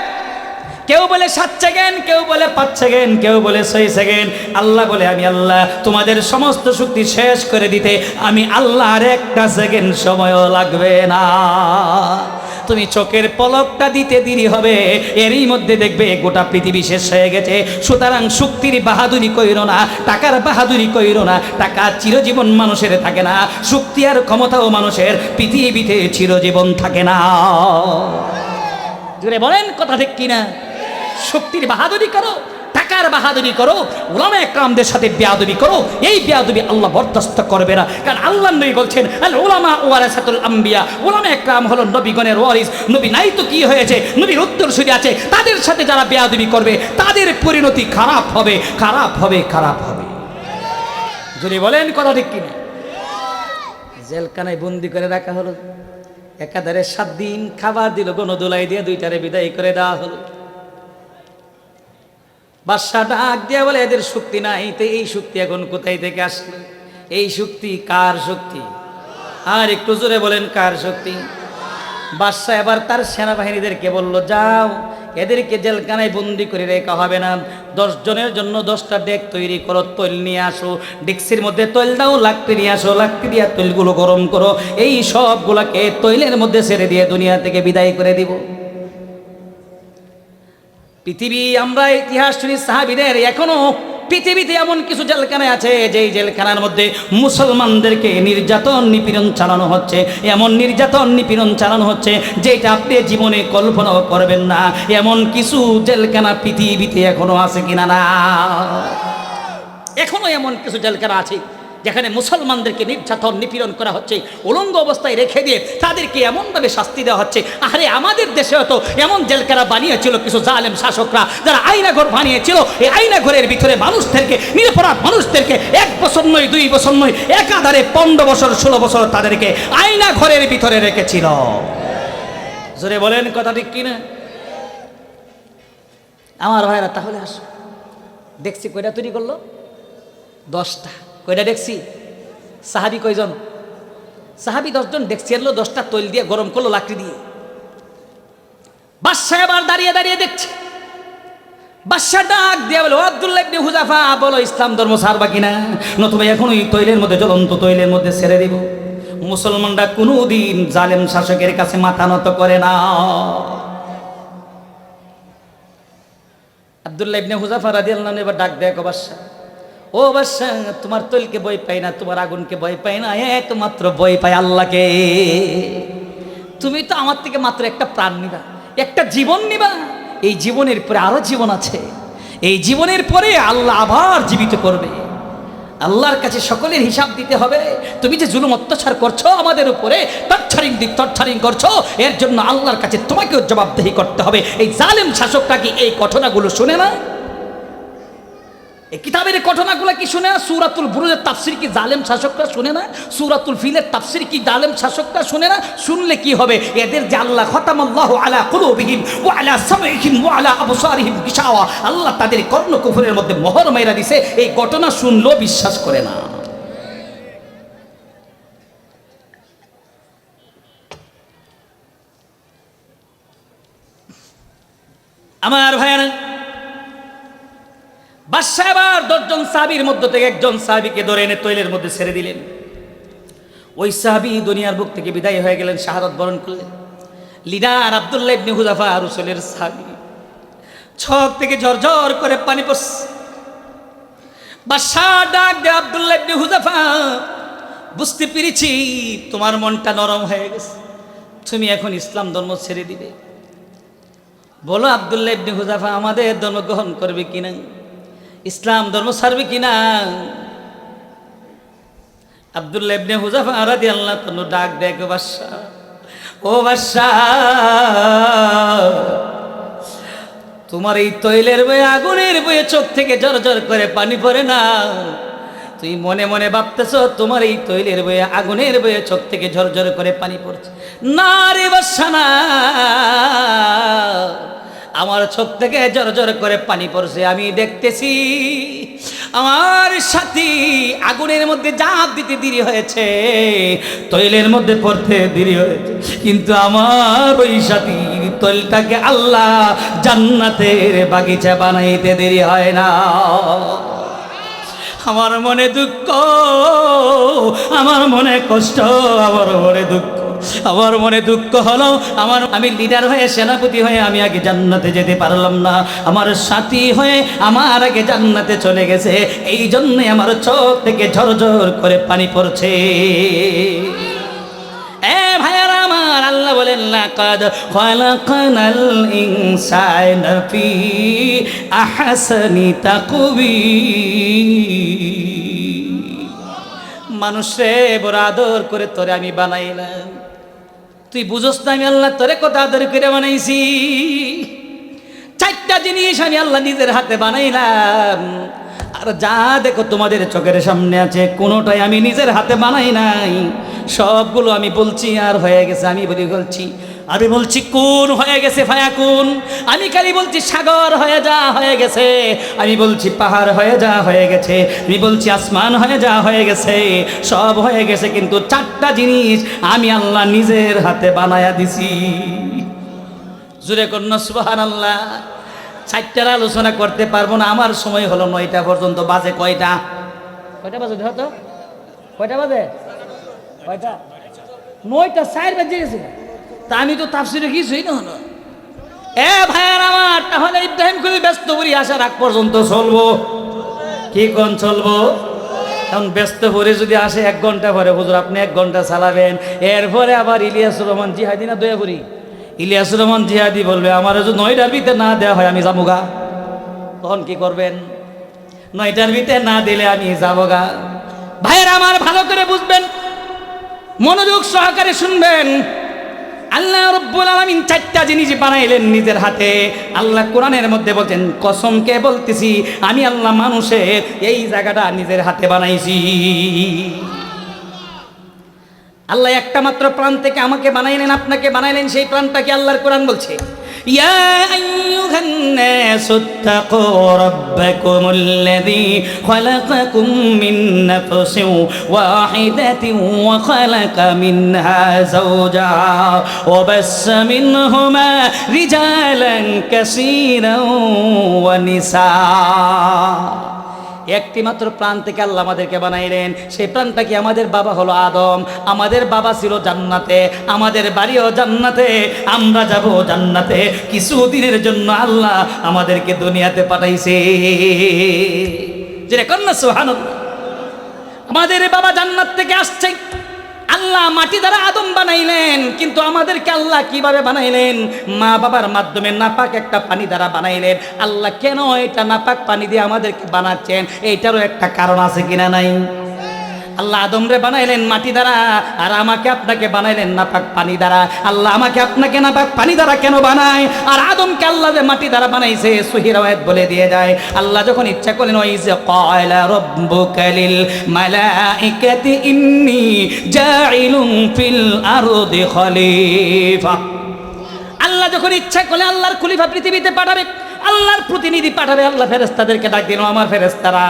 কেউ বলে 7 সেকেন্ড, কেউ বলে 5 সেকেন্ড, কেউ বলে 6 সেকেন্ড। আল্লাহ বলে আমি আল্লাহ তোমাদের সমস্ত শক্তি শেষ করে দিতে আমি আল্লাহর 1টা সেকেন্ড সময়ও লাগবে না। তুমি চোখের পলকটা দিতে দেরি হবে, এরই মধ্যে দেখবে গোটা পৃথিবী শেষ হয়ে গেছে। সুতরাং শক্তির বাহাদুরি কইরো না, টাকার বাহাদুরি কইরো না। টাকা চিরজীবন মানুষের থাকে না, শক্তি আর ক্ষমতাও মানুষের পৃথিবীতে চিরজীবন থাকে না। জোরে বলেন কথা ঠিক কিনা? শক্তির বাহাদুরি করো, টাকার বাহাদুরি করো, উলামা একরামদের সাথে বেয়াদবি করো, এই বেয়াদবি আল্লাহ বরদাস্ত করবে না। কারণ আল্লাহ নবী বলছেন আল উলামা ওয়ারাসাতুল আম্বিয়া, উলামা একরাম হলো নবীগণের ওয়ারিস। নবী নাই তো কি হয়েছে? নবীর উত্তরসূরি আছে। তাদের সাথে যারা বেয়াদবি করবে তাদের পরিণতি খারাপ হবে, খারাপ হবে, খারাপ হবে। যদি বলেন কথা ঠিক কিনা? জেলখানায় বন্দি করে রাখা হলো, একাধারে 7 দিন খাবার দিল, গণদোলাই দিয়ে 2টারে বিদায় করে দেওয়া হলো। বাদশা ডাক দিয়া বলে এদের শক্তি নাই, তো এই শক্তি এখন কোথায় থেকে আসলো? এই শক্তি কার শক্তি? আর একটু জোরে বলেন কার শক্তি? বাদশা এবার তার সেনাবাহিনীদেরকে বলল, যাও এদেরকে জেলখানায় বন্দি করে রেখা হবে না। 10 জনের জন্য 10টা ডেক তৈরি করো, তৈল নিয়ে আসো, ডেক্সির মধ্যে তৈল দাও, লাকড়ি নিয়ে আসো, লাকড়ি দিয়ে তৈলগুলো গরম করো, এই সবগুলোকে তৈলের মধ্যে ছেড়ে দিয়ে দুনিয়া থেকে বিদায় করে দিব। পৃথিবী আমরা ইতিহাস শুনি সাহাবীদের, এখনো পৃথিবীতে এমন কিছু জেলখানায় আছে যেই জেলখানার মধ্যে মুসলমানদেরকে নির্যাতন নিপীড়ন চালানো হচ্ছে। এমন নির্যাতন নিপীড়ন চালানো হচ্ছে যেটা আপনি জীবনে কল্পনাও করবেন না। এমন কিছু জেলখানা পৃথিবীতে এখনো আছে কিনা? না, এখনো এমন কিছু জেলখানা আছে যেখানে মুসলমানদেরকে নির্যাতন নিপীড়ন করা হচ্ছে, উলঙ্গ অবস্থায় রেখে দিয়ে তাদেরকে এমনভাবে শাস্তি দেওয়া হচ্ছে। আরে আমাদের দেশেও তো এমন জেলখানা বানিয়েছিল কিছু জালেম শাসকরা, যারা আয়নাঘর বানিয়েছিল। এই আয়নাঘরের ভিতরে মানুষদেরকে, নিরপরাধ মানুষদেরকে 1 বছর নয়, 2 বছর নয়, একাধারে 15 বছর 16 বছর তাদেরকে আয়নাঘরের ভিতরে রেখেছিল। জোরে বলেন কথা ঠিক কিনা? আমার ভাইরা তাহলে আসো, দেখছি কয়টা তৈরি করলো? 10টা। কয়টা দেখছি? সাহাবি কয়জন? সাহাবি 10 জন। দেখছি এলো 10টা তৈল দিয়ে গরম করলো লাকড়ি দিয়ে। বাদশা এবার দাঁড়িয়ে দাঁড়িয়ে দেখছে। বাদশা ডাক দিয়ে বলো, আব্দুল্লাহ ইবনে হুযাফা, বলো ইসলাম ধর্ম ছাড়বা কিনা? নতুবা এখন ওই তৈলের মধ্যে, জ্বলন্ত তৈলের মধ্যে ছেড়ে দিব। মুসলমানরা কোনোদিন জালেম শাসকের কাছে মাথা নত করে না। আব্দুল্লাহ ইবনে হুযাফা রাদিয়াল্লাহু আনহু এবার ডাক দেয়, বাদশা ও বাদশা, তোমার তৈলকে ভয় পাই না, তোমার আগুনকে ভয় পাই না, একমাত্র ভয় পাই আল্লাহকে। তুমি তো আমার থেকে মাত্র একটা প্রাণ নিবা, একটা জীবন নিবা। এই জীবনের পরে আরো জীবন আছে, এই জীবনের পরে আল্লাহ আবার জীবিত করবে। আল্লাহর কাছে সকলের হিসাব দিতে হবে। তুমি যে জুলুম অত্যাচার করছো আমাদের উপরে, টর্চারিং করছো, এর জন্য আল্লাহর কাছে তোমাকেও জবাবদেহি করতে হবে। এই জালেম শাসকটা কি এই ঘটনাগুলো শুনে না? এই কিতাবের ঘটনাগুলো কি শুনে না? সূরাতুল বুরুজের তাফসীর কি জালেম শাসকরা শুনে না? সূরাতুল ফিলের তাফসীর কি জালেম শাসকরা শুনে না? শুনলে কি হবে? এদের যে আল্লাহ খতামাল্লাহু আলা কুলুবিহিম ওয়া আলা সামঈহিম ওয়া আলা আবসারিহিম গিশাওয়া, আল্লাহ তাদের কর্ণ কুফরের মধ্যে মোহর মাইরা দিছে। এই ঘটনা শুনলেও বিশ্বাস করে না। আমার ভাইয়ারা, বাদশাহ আবার 10 জন সাহাবীর মধ্য থেকে একজন সাহাবীকে ধরে এনে তৈলের মধ্যে ছেড়ে দিলেন। ওই সাহাবী দুনিয়ার বুক থেকে বিদায় হয়ে গেলেন, শাহাদাত বরণ করলেন। লিডার আব্দুল্লাহ ইবনে হুযাফা রাসূলের সাহাবী, চোখ থেকে ঝরঝর করে পানি পড়ছে। বাদশাহ ডাক দে, আব্দুল্লাহ ইবনে হুযাফা, বুঝতে পেরেছি তোমার মনটা নরম হয়ে গেছে, তুমি এখন ইসলাম ধর্ম ছেড়ে দিবে। বলো আব্দুল্লাহ ইবনে হুযাফা আমাদের ধর্ম গ্রহণ করবে কিনা, ইসলাম ধর্ম ছাড়বে কিনা? আব্দুল্লাহ ইবনে হুযাফা রাদিয়াল্লাহু তাআলা ডাক দেয়, বাদশাহ, ও বাদশাহ, তোমার এই তৈলের বয়ে আগুনের বয়ে চোখ থেকে ঝরঝর করে পানি পড়ে না। তুই মনে মনে ভাবতেছ তোমার এই তৈলের বয়ে আগুনের বয়ে চোখ থেকে ঝরঝর করে পানি পড়ছে। না রে বাদশাহ, না, আমার চোখ থেকে ঝরঝর করে পানি পড়ছে। আমি দেখতেছি আমার সাথী আগুনের মধ্যে ঝাঁপ দিতে দেরি হয়েছে, তৈলের মধ্যে পড়তে দেরি হয়েছে, কিন্তু আমার ওই সাথী তৈলটাকে আল্লাহ জান্নাতের বাগিচা বানাইতে দেরি হয় না। আমার মনে দুঃখ, আমার মনে কষ্ট, আমার মনে দুঃখ, আমার মনে দুঃখ হলো আমি লিডার হয়ে, সেনাপতি হয়ে আমি আগে জান্নাতে যেতে পারলাম না, আমার সাথী হয়ে আমার আগে জান্নাতে চলে গেছে, এই জন্যে আমার চোখ থেকে ঝরঝর করে পানি পড়ছে। ভাইয়ারা আমার, আল্লাহ বলেন লাকাদ খালাকানাল ইনসানা ফি আহসানি তাকওয়িম। মানুষে বড় আদর করে তোরে আমি বানাইলাম, তুই বুঝোস না আমি আল্লাহ তোরে কত আদর করে বানাইছি। 4টা জিনিস আমি আল্লাহ নিজের হাতে বানাইলাম, আর যা দেখো তোমাদের চোখের সামনে আছে কোনোটাই আমি নিজের হাতে বানাই নাই, সবগুলো আমি বলছি আর হয়ে গেছে। আমি বলছি কোন হয়ে গেছে, ফায়াকুন। আমি খালি বলছি সাগর হয়ে যা হয়ে গেছে, আমি বলছি পাহাড় হয়ে যা হয়ে গেছে, আমি বলছি আসমান হয়ে যা হয়ে গেছে, সব হয়ে গেছে, কিন্তু 4টা জিনিস আমি আল্লাহ নিজের হাতে বানায়া দিছি। জুরে কন্যা সুবহানাল্লাহ। 4টার আলোচনা করতে পারবো না, আমার সময় হলো 9টা পর্যন্ত। বাজে কয়টা বাজে দেখো তো, কয়টা বাজে? কয়টা? 9টা 4 বাজে গেছে। তা আমি তো তাফসিরে কিছুই না হলো। ভাইয়ার আমার, তাহলে ইব্রাহিম খুবই ব্যস্ত করি আসার আগ পর্যন্ত চলবো কি কোন চলবো? এখন ব্যস্ত করে যদি আসে 1 ঘন্টা পরে, হুজুর আপনি 1 ঘন্টা চালাবেন, এরপরে আবার ইলিয়াসুর রহমান জিহাদি না দয়া করি, ইলিয়াসুর রহমান জিহাদি বলবে আমার যদি 9টার ভিতরে না দেওয়া হয় আমি যাবো গা। তখন কি করবেন? 9টার ভিতরে না দিলে আমি যাবো গা। ভাইয়ের আমার, ভালো করে বুঝবেন, মনোযোগ সহকারে শুনবেন। আল্লাহ রাব্বুল আলামিন 4টা জিনিস বানাইলেন নিজের হাতে। আল্লাহ কোরআনের মধ্যে বলছেন, কসমকে বলতেছি আমি আল্লাহ মানুষের এই জায়গাটা নিজের হাতে বানাইছি। আল্লাহ একটা মাত্র প্রাণ থেকে আমাকে বানাইলেন, আপনাকে বানাইলেন, সেই প্রাণটাকে আল্লাহর কোরআন বলছে, ইয়া আইয়ুহান নাসুত্তাকু রাব্বাকুমুল্লাযী খালাকাকুম মিন নাফসিন ওয়াহিদাতিন ওয়া খালাকা মিনহা যাওজাহা ওয়া বাসসা মিনহুমা রিজালান কাসীরান ওয়া নিসা। একটি মাত্র প্রাণ থেকে আল্লাহ আমাদেরকে বানাইলেন। সেই প্রাণটা কি? আমাদের বাবা হলো আদম, আমাদের বাবা ছিল জান্নাতে, আমাদের বাড়িও জান্নাতে, আমরা যাব জান্নাতে। কিছুদিনের জন্য আল্লাহ আমাদেরকে দুনিয়াতে পাঠাইছে। যেটা কন্যা সুবহানাল্লাহ। আমাদের বাবা জান্নাত থেকে আসছে, আল্লাহ মাটি দ্বারা আদম বানাইলেন, কিন্তু আমাদেরকে আল্লাহ কিভাবে বানাইলেন? মা বাবার মাধ্যমে নাপাক একটা পানি দ্বারা বানাইলেন। আল্লাহ কেন এটা নাপাক পানি দিয়ে আমাদেরকে বানাচ্ছেন? এইটারও একটা কারণ আছে কিনা নাই? আল্লাহ আদমরে বানাইলেন মাটি দ্বারা, আর আমাকে আপনাকে বানাইলেন নাপাক পানি দ্বারা। আল্লাহ আমাকে আপনাকে নাপাক পানি দ্বারা কেন বানায়, আর আদমকে আল্লাহ যে মাটি দ্বারা বানাইছে? সহিহ riwayat বলে দিয়ে যায়, আল্লাহ যখন ইচ্ছা করলেন, ওয়াইজ ক্বালা রাব্বুকা লিল মালাইকাতি ইন্নী জাইলুন ফিল আরদি খলিফা। আল্লাহ যখন ইচ্ছা করলে আল্লাহর খলিফা পৃথিবীতে পাঠাবে, আল্লাহর প্রতিনিধি পাঠাবে। আল্লাহ ফেরেশতাদেরকে ডাক দিল, আমার ফেরেশতারা,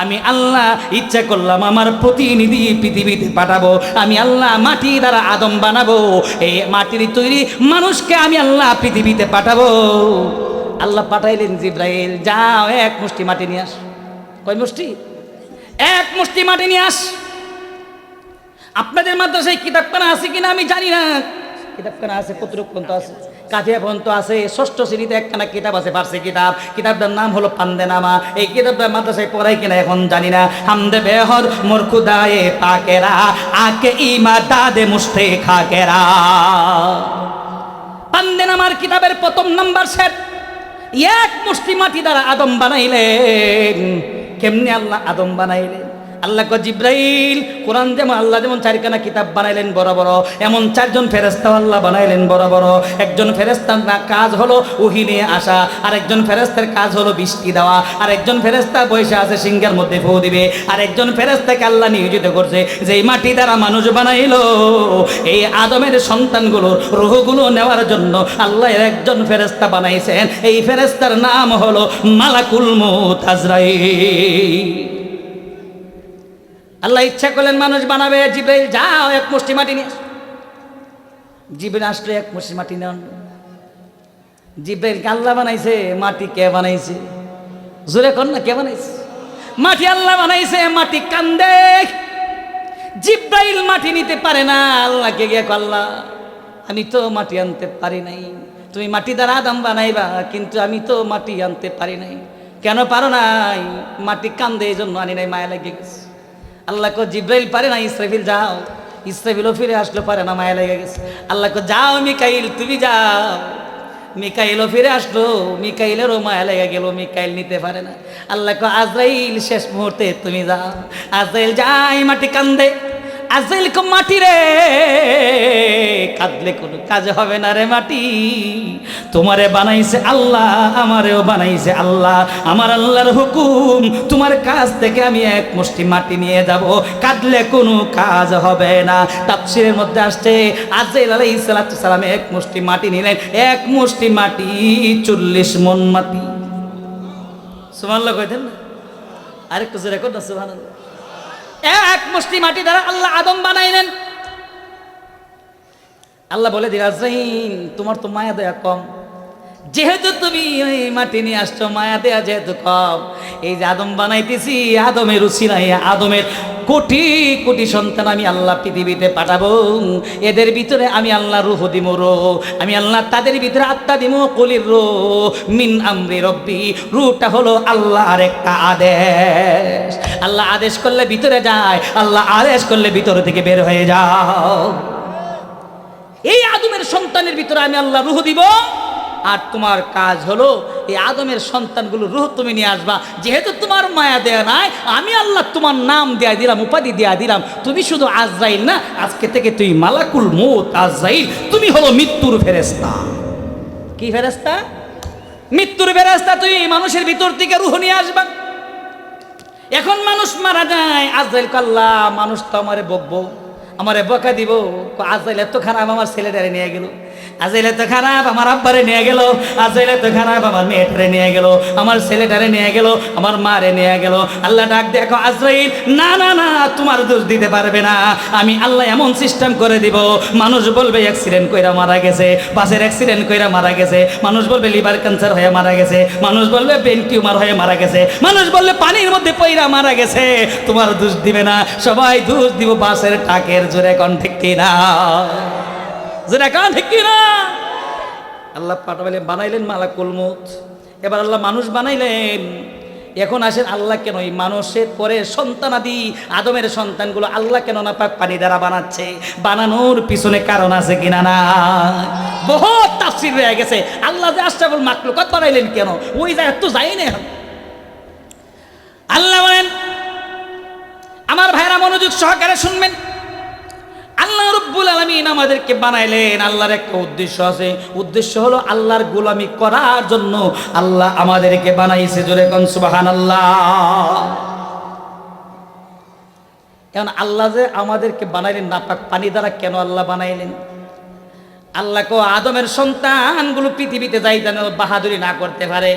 আমি আল্লাহ ইচ্ছা করলাম আমার প্রতিনিধি পৃথিবীতে পাঠাবো। আমি আল্লাহ মাটি দ্বারা আদম বানাবো, এই মাটির তৈরি মানুষকে আমি আল্লাহ পৃথিবীতে পাঠাবো। আল্লাহ পাঠাইলেন জিব্রাইল, যাও এক মুষ্টি মাটি নিয়ে আস। কয় মুষ্টি? এক মুষ্টি মাটি নিয়ে আস। আপনাদের মাদ্রাসায় কিতাবখানা আছে কিনা আমি জানি না। কিতাবখানা আছে, কতটুকু পর্যন্ত আছে? কাঠিয়া পর্যন্ত আছে। ষষ্ঠ শ্রেণীতে একখানা কিতাব আছে, ফার্সি কিতাব। কিতাবটার নাম হলো পান্দেনামা। এই কিতাবটা মাদ্রাসায় পড়াই কিনা এখন জানি না। হামদে বেহর মোর খুদায়ে পাকেরা, আকে ইমা দাদে মুস্তে খাকেরা। পান্দেনামার কিতাবের প্রথম নাম্বার সেট। এক মুষ্টি মাটি দ্বারা আদম বানাইলেন। কেমনে আল্লাহ আদম বানাইলেন? আল্লাহ কয়, জিব্রাইল, কোরআন যেমন আল্লাহ যেমন চারখানা কিতাব বানাইলেন বড় বড়, এমন চারজন ফেরেশতা আল্লাহ বানাইলেন বড় বড়। একজন ফেরেশতার কাজ হলো ওহী নিয়ে আসা, আর একজন ফেরেশতার কাজ হলো বৃষ্টি দেওয়া, আর একজন ফেরেশতা বসে আছে সিংহের মধ্যে ফু দিবে, আর একজন ফেরেশতাকে আল্লাহ নিয়োজিত করছে যে এই মাটি দ্বারা মানুষ বানাইলো, এই আদমের সন্তানগুলো রূহগুলো নেওয়ার জন্য আল্লাহ একজন ফেরেশতা বানাইছেন। এই ফেরেশতার নাম হলো মালাকুল মউত আজরাইল। আল্লাহ ইচ্ছা করলেন মানুষ বানাবে। জিব্রাইল, যাও এক মুষ্টি মাটি নিয়ে। জিব্রাইল আসলে এক মুষ্টি মাটি নেন। জিব্রাইলকে আল্লাহ বানাইছে, মাটি কে বানাইছে? জোরে কর না, কে বানাইছে? মাটি আল্লাহ বানাইছে। মাটি কান্দে। জিব্রাইল মাটি নিতে পারে না। আল্লাহকে গিয়ে আল্লাহ, আমি তো মাটি আনতে পারি নাই, তুমি মাটি দ্বারা আদম বানাইবা, কিন্তু আমি তো মাটি আনতে পারি নাই। কেন পারো নাই? মাটি কান্দে, এই জন্য আনি নাই, মায়া লেগে গেছে। আল্লাহ কো, জিব্রাইল পারে না, ইসরাফিল যাও। ইসরাফিলও ফিরে আসলো, পারে না, মায়া লেগে গেছে। আল্লাহ কো, যাও মিকাইল, তুমি যাও। মিকাইলও ফিরে আসলো, মিকাইলেরও মায়া লেগে গেল, মিকাইল নিতে পারে না। আল্লাহ কো, আজরাইল, শেষ মুহূর্তে তুমি যাও। আজরাইল যাই, মাটি কান্দে। আজরাইল কো, মাটি রে, কাঁদলে কোনো কাজ হবে না রে মাটি, তোমারে বানাইছে আল্লাহ, আমারেও বানাইছে আল্লাহ। আমার আল্লাহর হুকুম, তোমার কাছ থেকে আমি এক মুষ্টি মাটি নিয়ে যাব, কাঁদলে কোনো কাজ হবে না। তাফসীরের মধ্যে আসছে, আজরাইল আলাইহিস সালাতু সালাম এক মুষ্টি মাটি নিলেন। এক মুষ্টি মাটি 40 মণ মাটি। সুবহানাল্লাহ কইতেন না? আরেকটু জোরে কর না, সুবহানাল্লাহ। এক মুষ্টি মাটি দ্বারা আল্লাহ আদম বানাইলেন। আল্লাহ বলে দিল, আজরাইল, তোমার তো মায়া দয়া কম, যেহেতু তুমি ওই মাটি নিয়ে আসছো, মায়া দেয়া যেহেতু কম, এই যে আদম বানাইতেছি, আদমের রুচি নাই, আদমের কোটি কোটি সন্তান আমি আল্লাহ পৃথিবীতে পাঠাবো। এদের ভিতরে আমি আল্লাহ রূহ দিব, আমি আল্লাহ তাদের ভিতরে আত্মা দিব, কলির রূহ মিন আমরি রব্বি। রূহটা হলো আল্লাহর একটা আদেশ। আল্লাহ আদেশ করলে ভিতরে যায়, আল্লাহ আদেশ করলে ভিতর থেকে বের হয়ে যাও। এই আদমের সন্তানের ভিতরে আমি আল্লাহ রূহ দিব, আর তোমার কাজ হলো এই আদমের সন্তানগুলো রূহ তুমি নিয়ে আসবা। যেহেতু তোমার মায়া দেয়া নাই, আমি আল্লাহ তোমার নাম দেয়া দিলাম, উপাধি দেয়া দিলাম, তুমি শুধু আজরাইল না, আজকে থেকে তুই মালাকুল মউত আজরাইল, তুমি হলো মৃত্যুর ফেরেশতা। কি ফেরেশতা? মৃত্যুর ফেরেশতা। তুই মানুষের ভিতর থেকে রূহ নিয়ে আসবা। এখন মানুষ মারা যায়, আজরাইল আল্লাহ, মানুষ তো আমারে বকবো, আমারে বকা দিব, আজরাইল এত খারাপ, আমার ছেলেটারে নিয়ে গেল, আজরাইল এত খারাপ, আমার আব্বারে নিয়ে গেল, আজরাইল এত খারাপ, আমার মেয়েটারে নিয়ে গেল, আমার ছেলেটারে নিয়ে গেল, আমার মারে নিয়ে গেল। আল্লাহ ডাক দেখো, আজরাইল, না না না, তোমার দোষ দিতে পারবে না। আমি আল্লাহ এমন সিস্টেম করে দিব, মানুষ বলবে অ্যাক্সিডেন্ট কইরা মারা গেছে, বাসের অ্যাক্সিডেন্ট কইরা মারা গেছে, মানুষ বলবে লিভার ক্যান্সার হয়ে মারা গেছে, মানুষ বলবে ব্রেন টিউমার হয়ে মারা গেছে, মানুষ বলবে পানির মধ্যে পইরা মারা গেছে। তোমার দোষ দিবে না, সবাই দোষ দিব বাসের টাকের। জোরে কোন ঠিক কিনা? জোরে কোন ঠিক কিনা? আল্লাহ পাঠাইলেন, বানাইলেন মালাকুল মউত। এবার আল্লাহ মানুষ বানাইলেন। এখন আসেন, আল্লাহ কেন এই মানুষের পরে সন্তানাদি আদমের সন্তানগুলো আল্লাহ কেন নাপাক পানি দ্বারা বানাচ্ছে? বানানোর পিছনে কারণ আছে কিনা? না, বহুত তাফসীর হয়ে গেছে। আল্লাহ যে আশরাফুল মাখলুকাত বানাইলেন কেন, ওই জায়গা তো যাই না। আল্লাহ বলেন, আমার ভাইরা মনোযোগ সহকারে শুনবেন, আল্লাহ রাব্বুল আলামিন আমাদেরকে বানাইলেন, আল্লাহর একটা উদ্দেশ্য আছে। উদ্দেশ্য হলো আল্লাহর গোলামি করার জন্য আল্লাহ আমাদেরকে বানাইছে। জোরে কোন সুবহানাল্লাহ। এখন আল্লাহ যে আমাদেরকে বানাইলেন নাপাক পানি দ্বারা, কেন আল্লাহ বানাইলেন? আল্লাহ কো আদমের সন্তানগুলো পৃথিবীতে যাইতে বাহাদুরি না করতে পারে।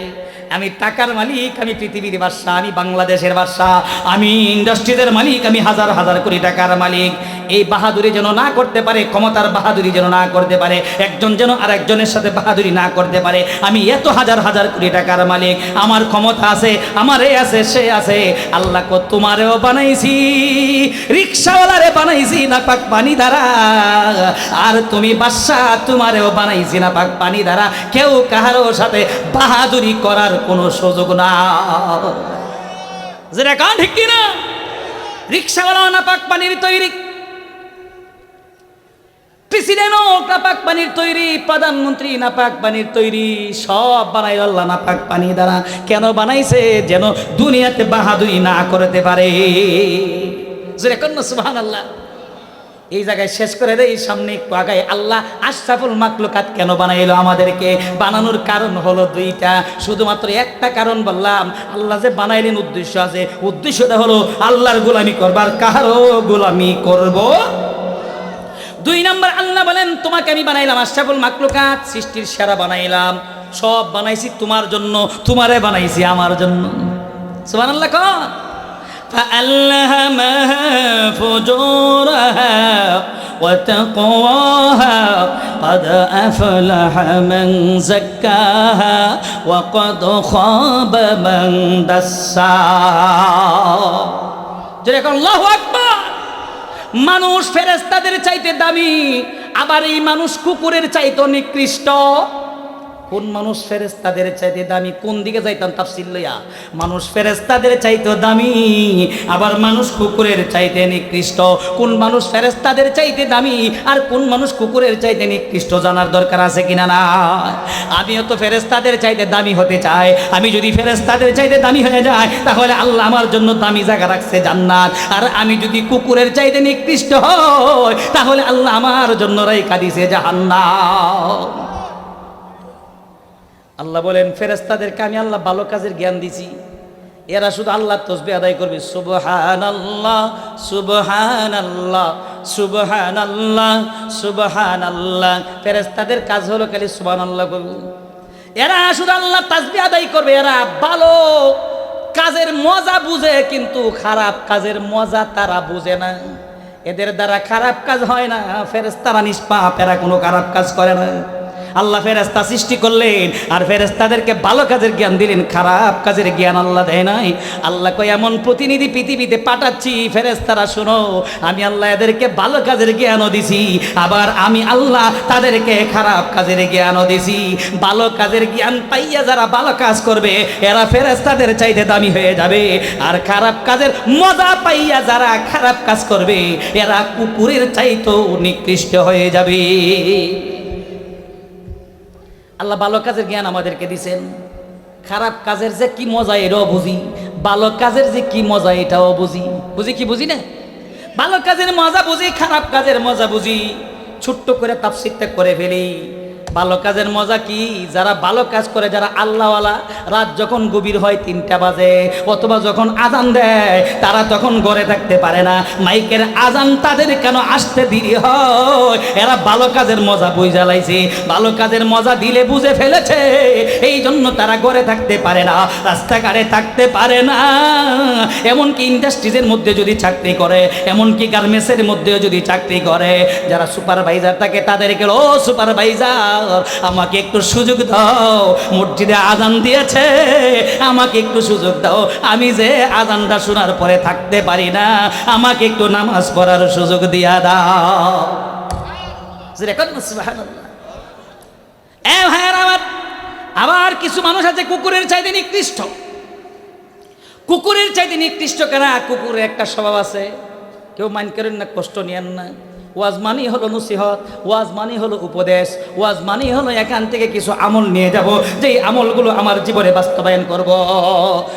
আমি টাকার মালিক, আমি পৃথিবীর বাদশা, আমি বাংলাদেশের বাদশা, আমি ইন্ডাস্ট্রিজের মালিক, আমি হাজার হাজার কোটি টাকার মালিক। এই বাহাদুরি যেন না করতে পারে, ক্ষমতার বাহাদুরি যেন না করতে পারে, একজন যেন আর একজনের সাথে বাহাদুরি না করতে পারে। আমি এত হাজার হাজার কোটি টাকার মালিক, আমার ক্ষমতা আছে, আমার এ আছে, সে আছে। আল্লাহ কো তোমারেও বানাইছি, রিক্সাওয়ালারে বানাইছি নাপাক পানি দ্বারা, আর তুমি বাদশা, তোমারেও বানাইছি নাপাক পানি দ্বারা। কেউ কাহারও সাথে বাহাদুরি করার কোনো সুযোগ না। যেটা কান ঠিক কিনা? রিক্সাওয়ালা নাপাক পানির তৈরি, প্রেসিডেন্টও নাপাক পানির তৈরি, প্রধানমন্ত্রী নাপাক পানির তৈরি, সব বানাই আল্লাহ নাপাক পানি দ্বারা। কেন বানাইছে? যেন দুনিয়াতে বাহাদুরি না করতে পারে। যেরকম সুবহানাল্লাহ। এই জায়গায় শেষ করে দেয়, সামনে একটু আগায়। আল্লাহ আশরাফুল মাখলুকাত কেন বানাইলো আমাদেরকে? বানানোর কারণ হলো দুইটা, শুধুমাত্র একটা কারণ বললাম। আল্লাহ যে বানাইলেন উদ্দেশ্য আছে, উদ্দেশ্যটা হলো আল্লাহর গোলামি করবার, কারো গোলামি করব। দুই নম্বর, আল্লাহ বলেন তোমাকে আমি বানাইলাম আশরাফুল মাখলুকাত, সৃষ্টির সেরা বানাইলাম, সব বানাইছি তোমার জন্য, তোমারে বানাইছি আমার জন্য। সুবহানাল্লাহ। কর فألهمها فجورها وتقواها قد أفلح من زكاها وقد خاب من دساها। যেরকম আল্লাহু আকবার। মানুষ ফেরেশতাদের চাইতে দামি, আবার এই মানুষ কুকুরের চাইতে নিকৃষ্ট। কোন মানুষ ফেরেশতাদের চাইতে দামি? কোন দিকে যাইতাম তাফসীর লইয়া? মানুষ ফেরেশতাদের চাইতে দামি, আবার মানুষ কুকুরের চাইতে নিকৃষ্ট। কোন মানুষ ফেরেশতাদের চাইতে দামি আর কোন মানুষ কুকুরের চাইতে নিকৃষ্ট জানার দরকার আছে কিনা? না। আমিও তো ফেরেশতাদের চাইতে দামি হতে চাই। আমি যদি ফেরেশতাদের চাইতে দামি হয়ে যায়, তাহলে আল্লাহ আমার জন্য দামি জায়গা রাখছে জান্নাত। আর আমি যদি কুকুরের চাইতে নিকৃষ্ট হই, তাহলে আল্লাহ আমার জন্য রাইখা দিছে জাহান্নাম। আল্লাহ বলেন ফেরেশতাদেরকে আমি আল্লাহ ভালো কাজের জ্ঞান দিছি, এরা শুধু আল্লাহর তাসবিহ আদায় করবে, সুবহানাল্লাহ সুবহানাল্লাহ সুবহানাল্লাহ সুবহানাল্লাহ। ফেরেশতাদের কাজ হলো খালি সুবহানাল্লাহ করবে। এরা শুধু আল্লাহ তাসবিহ আদায় করবে। এরা ভালো কাজের মজা বুঝে, কিন্তু খারাপ কাজের মজা তারা বুঝে না। এদের দ্বারা খারাপ কাজ হয় না। ফেরেশতারা নিষ্পাপ, এরা কোনো খারাপ কাজ করে না। আল্লাহ ফেরেশতা সৃষ্টি করলেন আর ফেরেশতাদেরকে ভালো কাজের জ্ঞান দিলেন, খারাপ কাজের জ্ঞান আল্লাহ দেয় নাই। আল্লাহ কয় এমন প্রতিনিধি পৃথিবীতে পাঠাচ্ছি, ফেরেশতারা শোনো, আমি আল্লাহ এদেরকে ভালো কাজের জ্ঞানও দিছি, আবার আমি আল্লাহ তাদেরকে খারাপ কাজের জ্ঞানও দিছি। ভালো কাজের জ্ঞান পাইয়া যারা ভালো কাজ করবে, এরা ফেরেশতাদের চাইতে দামি হয়ে যাবে। আর খারাপ কাজের মজা পাইয়া যারা খারাপ কাজ করবে, এরা কুকুরের চাইতেও নিকৃষ্ট হয়ে যাবে। আল্লাহ ভালো কাজের জ্ঞান আমাদেরকে দিয়েছেন, খারাপ কাজের যে কি মজা এটাও বুঝি, ভালো কাজের যে কি মজা এটাও বুঝি। বুঝি কি বুঝি না? ভালো কাজের মজা বুঝি, খারাপ কাজের মজা বুঝি। ছোট্ট করে তাফসীরটা করে ফেলি। ভালো কাজের মজা কি? যারা ভালো কাজ করে, যারা আল্লাহওয়ালা, রাত যখন গভীর হয় 3টা বাজে অথবা যখন আজান দেয়, তারা তখন ঘরে থাকতে পারে না। মাইকের আজান তাদের কেন আসতে দেরি হয়? এরা ভালো কাজের মজা বুঝা লাইছে। ভালো কাজের মজা দিলে বুঝে ফেলেছে, এই জন্য তারা ঘরে থাকতে পারে না, রাস্তাঘাটে থাকতে পারে না। এমনকি ইন্ডাস্ট্রিজের মধ্যে যদি চাকরি করে, এমনকি গার্মেন্টসের মধ্যেও যদি চাকরি করে, যারা সুপারভাইজার থাকে তাদেরকে, ও সুপারভাইজার আমাকে একটু সুযোগ দাও, মসজিদে আজান দিয়েছে, আমাকে একটু সুযোগ দাও, আমি যে আজানটা শোনার পরে থাকতে পারি না, আমাকে একটু নামাজ পড়ার সুযোগ দিয়া দাও। আবার কিছু মানুষ আছে কুকুরের চাইতে নিকৃষ্ট। কুকুরের চাইতে নিকৃষ্ট কারা? কুকুরের একটা স্বভাব আছে, কেউ মাইন্ড করেন না, কষ্ট নিয়েন না। ওয়াজ মানি হলো নসিহত, ওয়াজ মানি হলো উপদেশ, ওয়াজ মানি হলো এখান থেকে কিছু আমল নিয়ে যাব, যে আমলগুলো আমার জীবনে বাস্তবায়ন করব।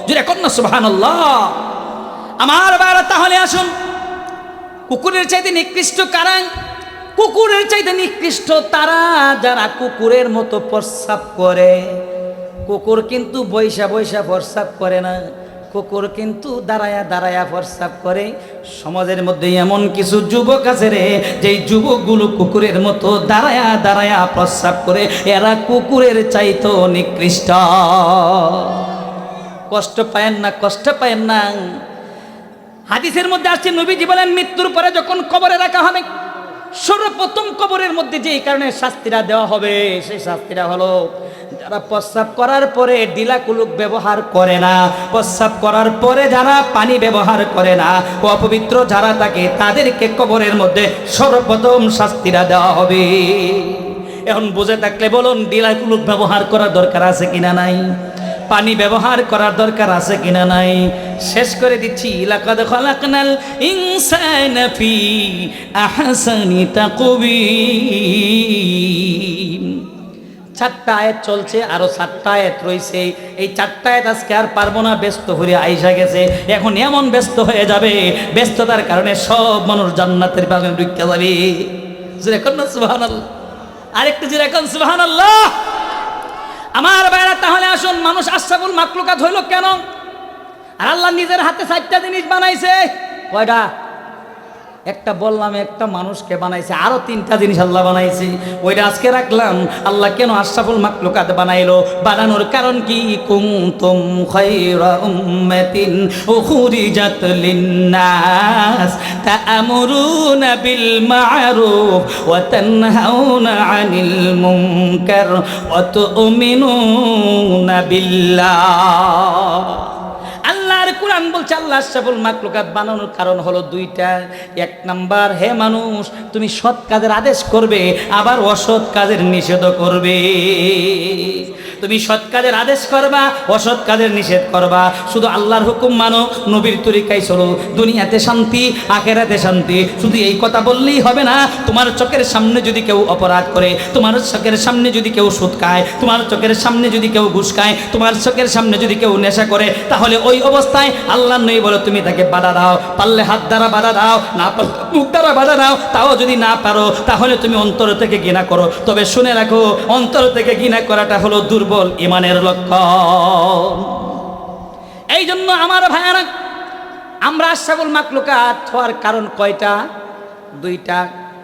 যদি এখন না সুবহানাল্লাহ আমার বাবা, তাহলে আসুন, কুকুরের চাইতে নিকৃষ্ট কারা? কুকুরের চাইতে নিকৃষ্ট তারা যারা কুকুরের মতো প্রস্রাব করে। কুকুর কিন্তু বৈশা বৈশা প্রস্রাব করে না, কুকুর কিন্তু দাঁড়ায়া দাঁড়ায়া প্রস্রাব করে। সমাজের মধ্যে এমন কিছু যুবক আছে রে, যেই যুবকগুলো কুকুরের মতো দাঁড়ায়া দাঁড়ায়া প্রস্রাব করে, এরা কুকুরের চাইতো নিকৃষ্ট। কষ্ট পায়েন না, কষ্ট পায়েন না। হাদিসের মধ্যে আসছে, নবীজি বলেন মৃত্যুর পরে যখন কবরে রাখা হবে, সর্বপ্রথম কবরের মধ্যে যেই কারণে শাস্তিরা দেওয়া হবে, সেই শাস্তিরা হলো যারা প্রস্রাব করার পরে ডিলা কুলুক ব্যবহার করে না, প্রস্রাব করার পরে যারা পানি ব্যবহার করে না, অপবিত্র যারা থাকে, তাদেরকে কবরের মধ্যে সর্বপ্রথম শাস্তিরা দেওয়া হবে। এখন বুঝে থাকলে বলুন, ডিলা কুলুক ব্যবহার করার দরকার আছে কিনা নাই? পানি ব্যবহার করার দরকার আছে কিনা নাই? শেষ করে দিচ্ছি, লাকাদ খালাকনাল ইনসানা ফি আহসানি তাকওয়িম। 4টা আয়াত চলছে, আরো 4টা আয়াত রয়েছে। এই 4টা আয়াত আজকে আর পারবো না, ব্যস্ত হয়ে আইসা গেছে। এখন এমন ব্যস্ত হয়ে যাবে, ব্যস্ততার কারণে সব মানুষ জান্নাতের বাগানে ঢুকে যাবে। যেরকম না সুবহানাল্লাহ, আরেকটু যেরকম সুবহানাল্লাহ। আমার ভাইরা, তাহলে আসুন, মানুষ আশরাফুল মাখলুকাত হইল কেন? আর আল্লাহ নিজের হাতে 4টা জিনিস বানাইছে। কয়টা? একটা বললাম, একটা মানুষকে বানাইছে, আরো 3টা জিনিস আল্লাহ বানাইছে। ওইটা আজকে রাখলাম। আল্লাহ কেন আশরাফুল মাখলুকাত বানাইলো? বানানোর কারণ কি? কুনতুম খায়রা উম্মাতিন উখরিজাত লিন্নাস তা'মুরুনা বিল মা'রুফ ওয়া তানহাউনা আনিল মুনকার ওয়া তু'মিনুনা বিল্লাহ। আল্লাহর কোরআন বলছে, আল্লাহ আশরাফুল মাখলুকাত বানানোর কারণ হলো 2টা। 1 নাম্বার, হে মানুষ, তুমি সৎ কাজের আদেশ করবে, আবার অসৎ কাজের নিষেধ করবে। তুমি সৎ কাজের আদেশ করবা, অসৎ কাজের নিষেধ করবা। শুধু আল্লাহর হুকুম মানো, নবীর তরিকায় চলো, দুনিয়াতে শান্তি, আখিরাতে শান্তি। শুধু এই কথা বললেই হবে না। তোমার চোখের সামনে যদি কেউ অপরাধ করে, তোমার চোখের সামনে যদি কেউ সুদ খায়, তোমার চোখের সামনে যদি কেউ ঘুষ খায়, তোমার চোখের সামনে যদি কেউ নেশা করে, তাহলে ওই অবস্থায় আল্লাহ নবী বলে, তুমি তাকে বাধা দাও। পারলে হাত দ্বারা বাধা দাও, না পারলে মুখ দ্বারা বাধা দাও। তাও যদি না পারো, তাহলে তুমি অন্তর থেকে ঘৃণা করো। তবে শুনে রাখো, অন্তর থেকে ঘৃণা করাটা হলো দুর্বল ইমানের লক্ষণ। এই জন্য আমার ভাইয়ারা, আমরা আশরাফুল মাখলুকাত হওয়ার কারণ কয়টা? 2টা।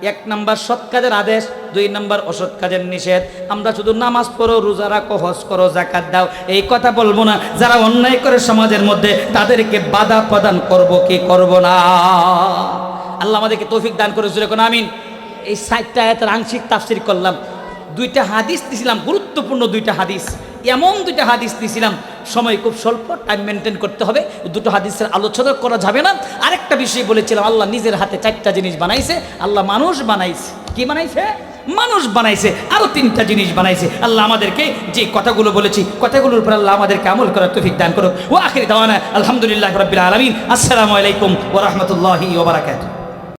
1 নাম্বার সৎ কাজের আদেশ, 2 নাম্বার অসৎ কাজের নিষেধ। আমরা শুধু নামাজ পড়ো, রোজা রাখো, হজ করো, যাকাত দাও, এই কথা বলবো না। যারা অন্যায় করে সমাজের মধ্যে, তাদেরকে বাধা প্রদান করব কি করব না? আল্লাহ আমাদেরকে তৌফিক দান করে, জোরে কোন আমিন। এই 4টা আয়াতের আংশিক তাফসীর করলাম। 2টা হাদিস দিছিলাম, গুরুত্বপূর্ণ 2টা হাদিস, এমন 2টা হাদিস দিছিলাম। সময় খুব স্বল্প, টাইম মেনটেন করতে হবে, 2টো হাদিসের আলোচনা করা যাবে না। আরেকটা বিষয় বলেছিলাম, আল্লাহ নিজের হাতে 4টা জিনিস বানাইছে। আল্লাহ মানুষ বানাইছে। কি বানাইছে? মানুষ বানাইছে। আরো 3টা জিনিস বানাইছে। আল্লাহ আমাদেরকে যে কথাগুলো বলেছি, কথাগুলোর উপর আল্লাহ আমাদেরকে আমল করার তৌফিক দান করুক। ওয়া আখির দাওয়ানা আলহামদুলিল্লাহি রাব্বিল আলামিন। আসসালামু আলাইকুম ওয়া রাহমাতুল্লাহি ওয়া বারাকাতুহু।